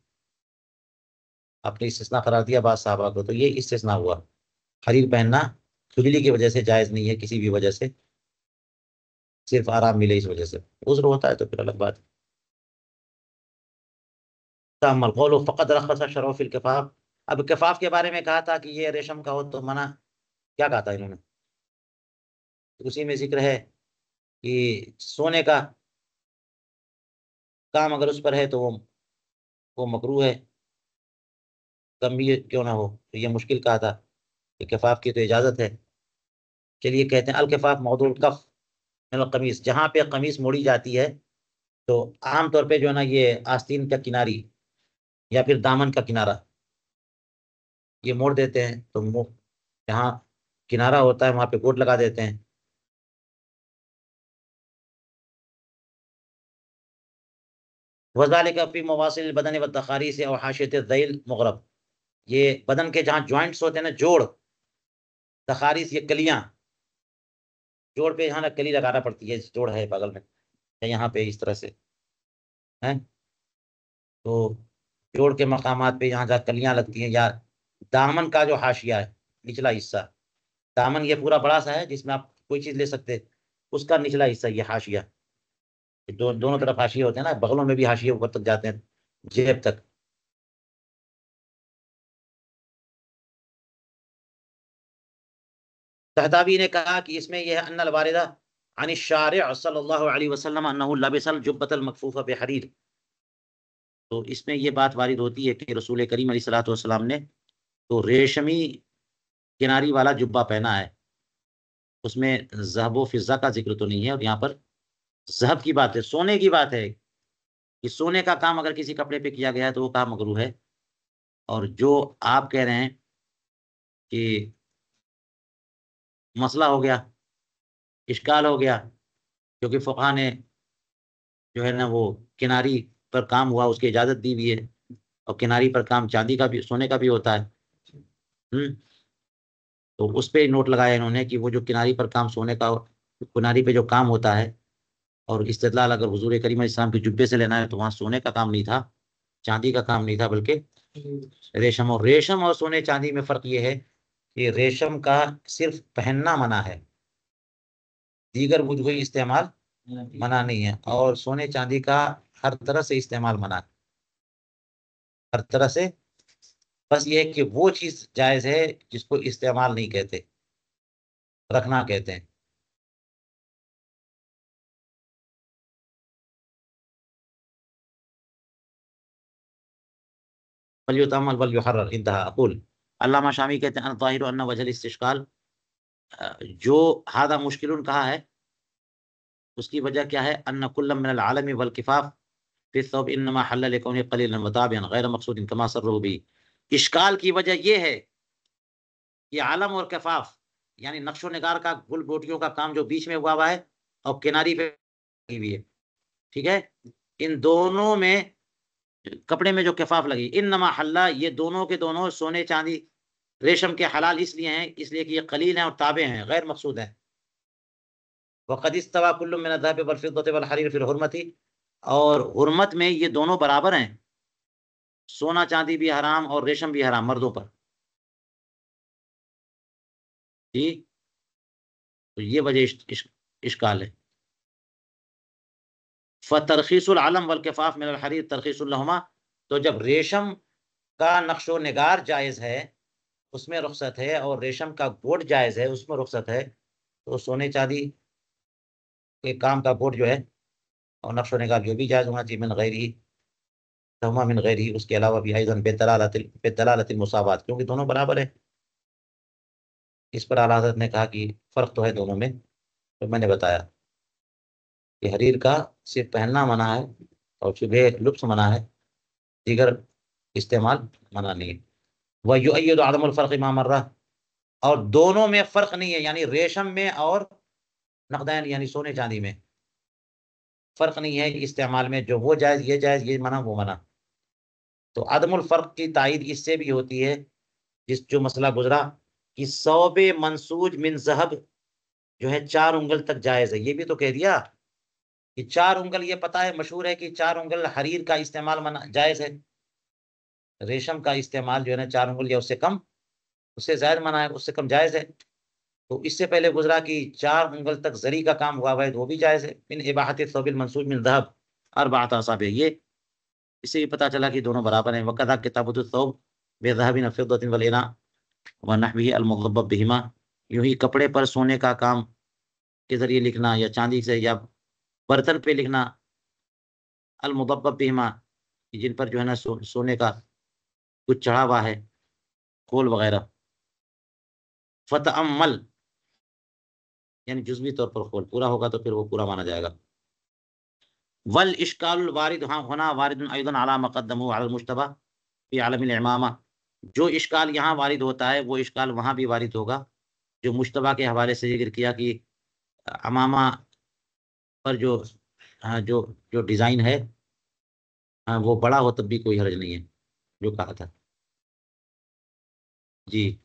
[SPEAKER 1] आपने इस्तिस्ना करार दिया बात साहबा को, तो ये इस्तिस्ना हुआ। हरीर पहनना खुजली की वजह से जायज नहीं है, किसी भी वजह से, सिर्फ आराम मिले इस वजह से। उज्र होता है तो फिर अलग बात। तअम्मल कौलु फ़क़द रख़्ख़स शरफ़ फ़िल कफ़ाफ़। अब कफ़ाफ़ के बारे में कहा था कि ये रेशम का हो तो मना, क्या कहा था इन्होंने? उसी में जिक्र है कि सोने का काम अगर उस पर है तो वो मकरूह है, कम भी क्यों ना हो। तो ये मुश्किल कहा था कि कफ़ाफ़ की तो इजाज़त है। चलिए, कहते हैं अल कफ़ाफ़ मौदूल कफ़ मिनल कमीज़, जहाँ पे कमीज़ मोड़ी जाती है तो आमतौर पे जो है ना ये आस्तीन का किनारी या फिर दामन का किनारा ये मोड़ देते हैं। तो जहाँ किनारा होता है वहां पे गोट लगा देते हैं। वज़ालिका फ़ी मवासिल बदन व तखारी से और हाशियत ज़ैल मुग़रब, ये बदन के जहाँ जॉइंट्स होते हैं ना, जोड़, तखारीस ये कलियां, जोड़ पे यहाँ ना कली लगाना पड़ती है, जोड़ है बगल में या यहाँ पे इस तरह से है। तो जोड़ के मकामात पे यहाँ जहाँ कलियां लगती हैं, या दामन का जो हाशिया है, निचला हिस्सा, दामन ये पूरा बड़ा सा है जिसमें आप कोई चीज ले सकते हैं, उसका निचला हिस्सा ये हाशिया, दोनों तरफ हाशिए होते हैं ना, बगलों में भी हाशिए ऊपर तक जाते हैं, जेब तक। तहताबी ने कहा कि इसमें यह है अन्नल वारिदा अन शारिअ सल्लल्लाहु अलैहि वसल्लम अन्नहु लबिसल जुब्बतल मकफूफा बिहरीर। तो इसमें यह बात वारिद होती है कि रसूल करीम अलैहिस्सलातु वस्सलाम ने तो रेशमी किनारी वाला जुब्बा पहना है, उसमें ज़हब व फिज़्ज़ा का जिक्र तो नहीं है। और यहाँ पर ज़हब की बात है, सोने की बात है कि सोने का काम अगर किसी कपड़े पे किया गया है तो वो काम मकरूह है। और जो आप कह रहे हैं कि मसला हो गया, इश्काल हो गया, क्योंकि फ़ुक़हा ने जो है ना वो किनारी पर काम हुआ उसकी इजाज़त दी हुई है, और किनारी पर काम चांदी का भी सोने का भी होता है। हम्म। तो उस पे नोट लगाया इन्होंने कि वो जो किनारी पर काम सोने का, किनारी पे जो काम होता है, और इस्तेदलाल अगर हुजूर करीम अलैहिस्सलाम के जुब्बे से लेना है तो वहाँ सोने का काम नहीं था, चांदी का काम नहीं था बल्कि रेशम। और सोने चांदी में फर्क ये है कि रेशम का सिर्फ पहनना मना है, दीगर बुझ कोई इस्तेमाल मना नहीं है, और सोने चांदी का हर तरह से इस्तेमाल मना है, हर तरह से। बस ये है कि वो चीज जायज है जिसको इस्तेमाल नहीं कहते, रखना कहते हैं। फल्युतअम्मल वल युहर्रर इंतहा अक़ूल। अल्लामा शामी कहते हैं ज़ाहिर अन्न वजह इस्तिश्काल, जो हादा मुश्किल कहा है उसकी वजह क्या है, अन्न कुल्लम मिनल आलमी वल किफाफ फिर सब इन्नमा हल्ल लिकौनि क़लीलन मुताबिअन गैर मक़सूदिन कमा सर्रहु भी। इश्काल की वजह यह है कि आलम और कफाफ यानी नक्शो निगार का गुल गोटियों का काम जो बीच में हुआ है और किनारी पे लगी हुई है, ठीक है, इन दोनों में कपड़े में जो कफाफ लगी, इन नमा हल्ला, ये दोनों के दोनों सोने चांदी रेशम के हलाल इसलिए हैं, इसलिए कि ये कलील हैं और ताबे हैं, गैर मकसूद हैं। वक़द इस्तवा कुल्लु मिन अज़्ज़हबि वल फिद्दति वल हरीर फिल हुर्मति, और हुर्मत में ये दोनों बराबर हैं, सोना चांदी भी हराम और रेशम भी हराम मर्दों पर। ठीक, तो ये वजह इश्काल है। फ़तरख़ीसुल अलम वल किफ़ाफ़ मिनल हरीर तरख़ीसुल लहुमा, तो जब रेशम का नक्शो निगार जायज़ है उसमें रुख्सत है, और रेशम का बोर्ड जायज़ है उसमें रुख्सत है, तो सोने चांदी के काम का बोर्ड जो है और नक्शो निगार जो भी जायज़ होना चाहिए, मिन गैरिही तहुमा मिन गैरिही, उसके अलावा भी अयज़न बेदलालतिल मुसावात, क्योंकि दोनों बराबर है। इस पर आला हज़रत ने कहा कि फ़र्क तो है दोनों में, तो मैंने बताया कि हरीर का सिर्फ पहनना मना है और चुभे लुप्स मना है, दीगर इस्तेमाल मना नहीं है। वह युअय्यिदु अदमुल फ़र्क़ मा मर्रा, और दोनों में फ़र्क नहीं है, यानी रेशम में और नक़दैन यानी सोने चांदी में फ़र्क नहीं है इस्तेमाल में, जो वो जायज़ ये मना वो मना। तो अदमुल फ़र्क की तायीद इससे भी होती है, जिस जो मसला गुजरा कि सौबे मंसूज मिन ज़हब जो है 4 उंगल तक जायज़ है, ये भी तो कह दिया कि 4 उंगल, ये पता है मशहूर है कि 4 उंगल हरीर का इस्तेमाल मना जायज़ है, रेशम का इस्तेमाल जो है ना 4 उंगल या उससे कम, उससे ज़ायद मना है, उससे कम जायज़ है। तो इससे पहले गुजरा कि 4 उंगल तक ज़री का काम हुआ है तो वो भी जायज़ है। मिन इबाहति थौबिल मंसूज मिन ज़हब अर्बअत असाबिअ, ये इससे भी पता चला कि दोनों बराबर हैं। वकज़ा किताबतु थौब बिज़हबिन फ़िद्दतिन वल इना व नहविही अल मुज़ब्बब बिहिमा, यूँ ही कपड़े पर सोने का काम के ज़रिए लिखना या चांदी से, या बर्तन पे लिखना अल मुज़ब्बब बिहिमा, जिन पर जो है ना सोने का कुछ चढ़ा हुआ है, खोल वगैरह। फ़तअम्मल यानी जुज़वी तौर पर खोल, पूरा होगा तो फिर वो पूरा माना जाएगा। वल इश्काल वारिद, हाँ होना वारिद अयदन अला मक़द्दमहु अल मुश्तबा फ़ी आलमिल इमामा, जो इश्काल यहाँ वारिद होता है वो इश्काल वहाँ भी वारिद होगा, जो मुश्तबा के हवाले से ज़िक्र किया कि अमामा पर जो, हाँ, जो जो डिज़ाइन है, हाँ, वो बड़ा हो तब भी कोई हर्ज नहीं है, जो कहा था। जी,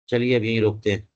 [SPEAKER 1] चलिए अब यहीं रोकते हैं।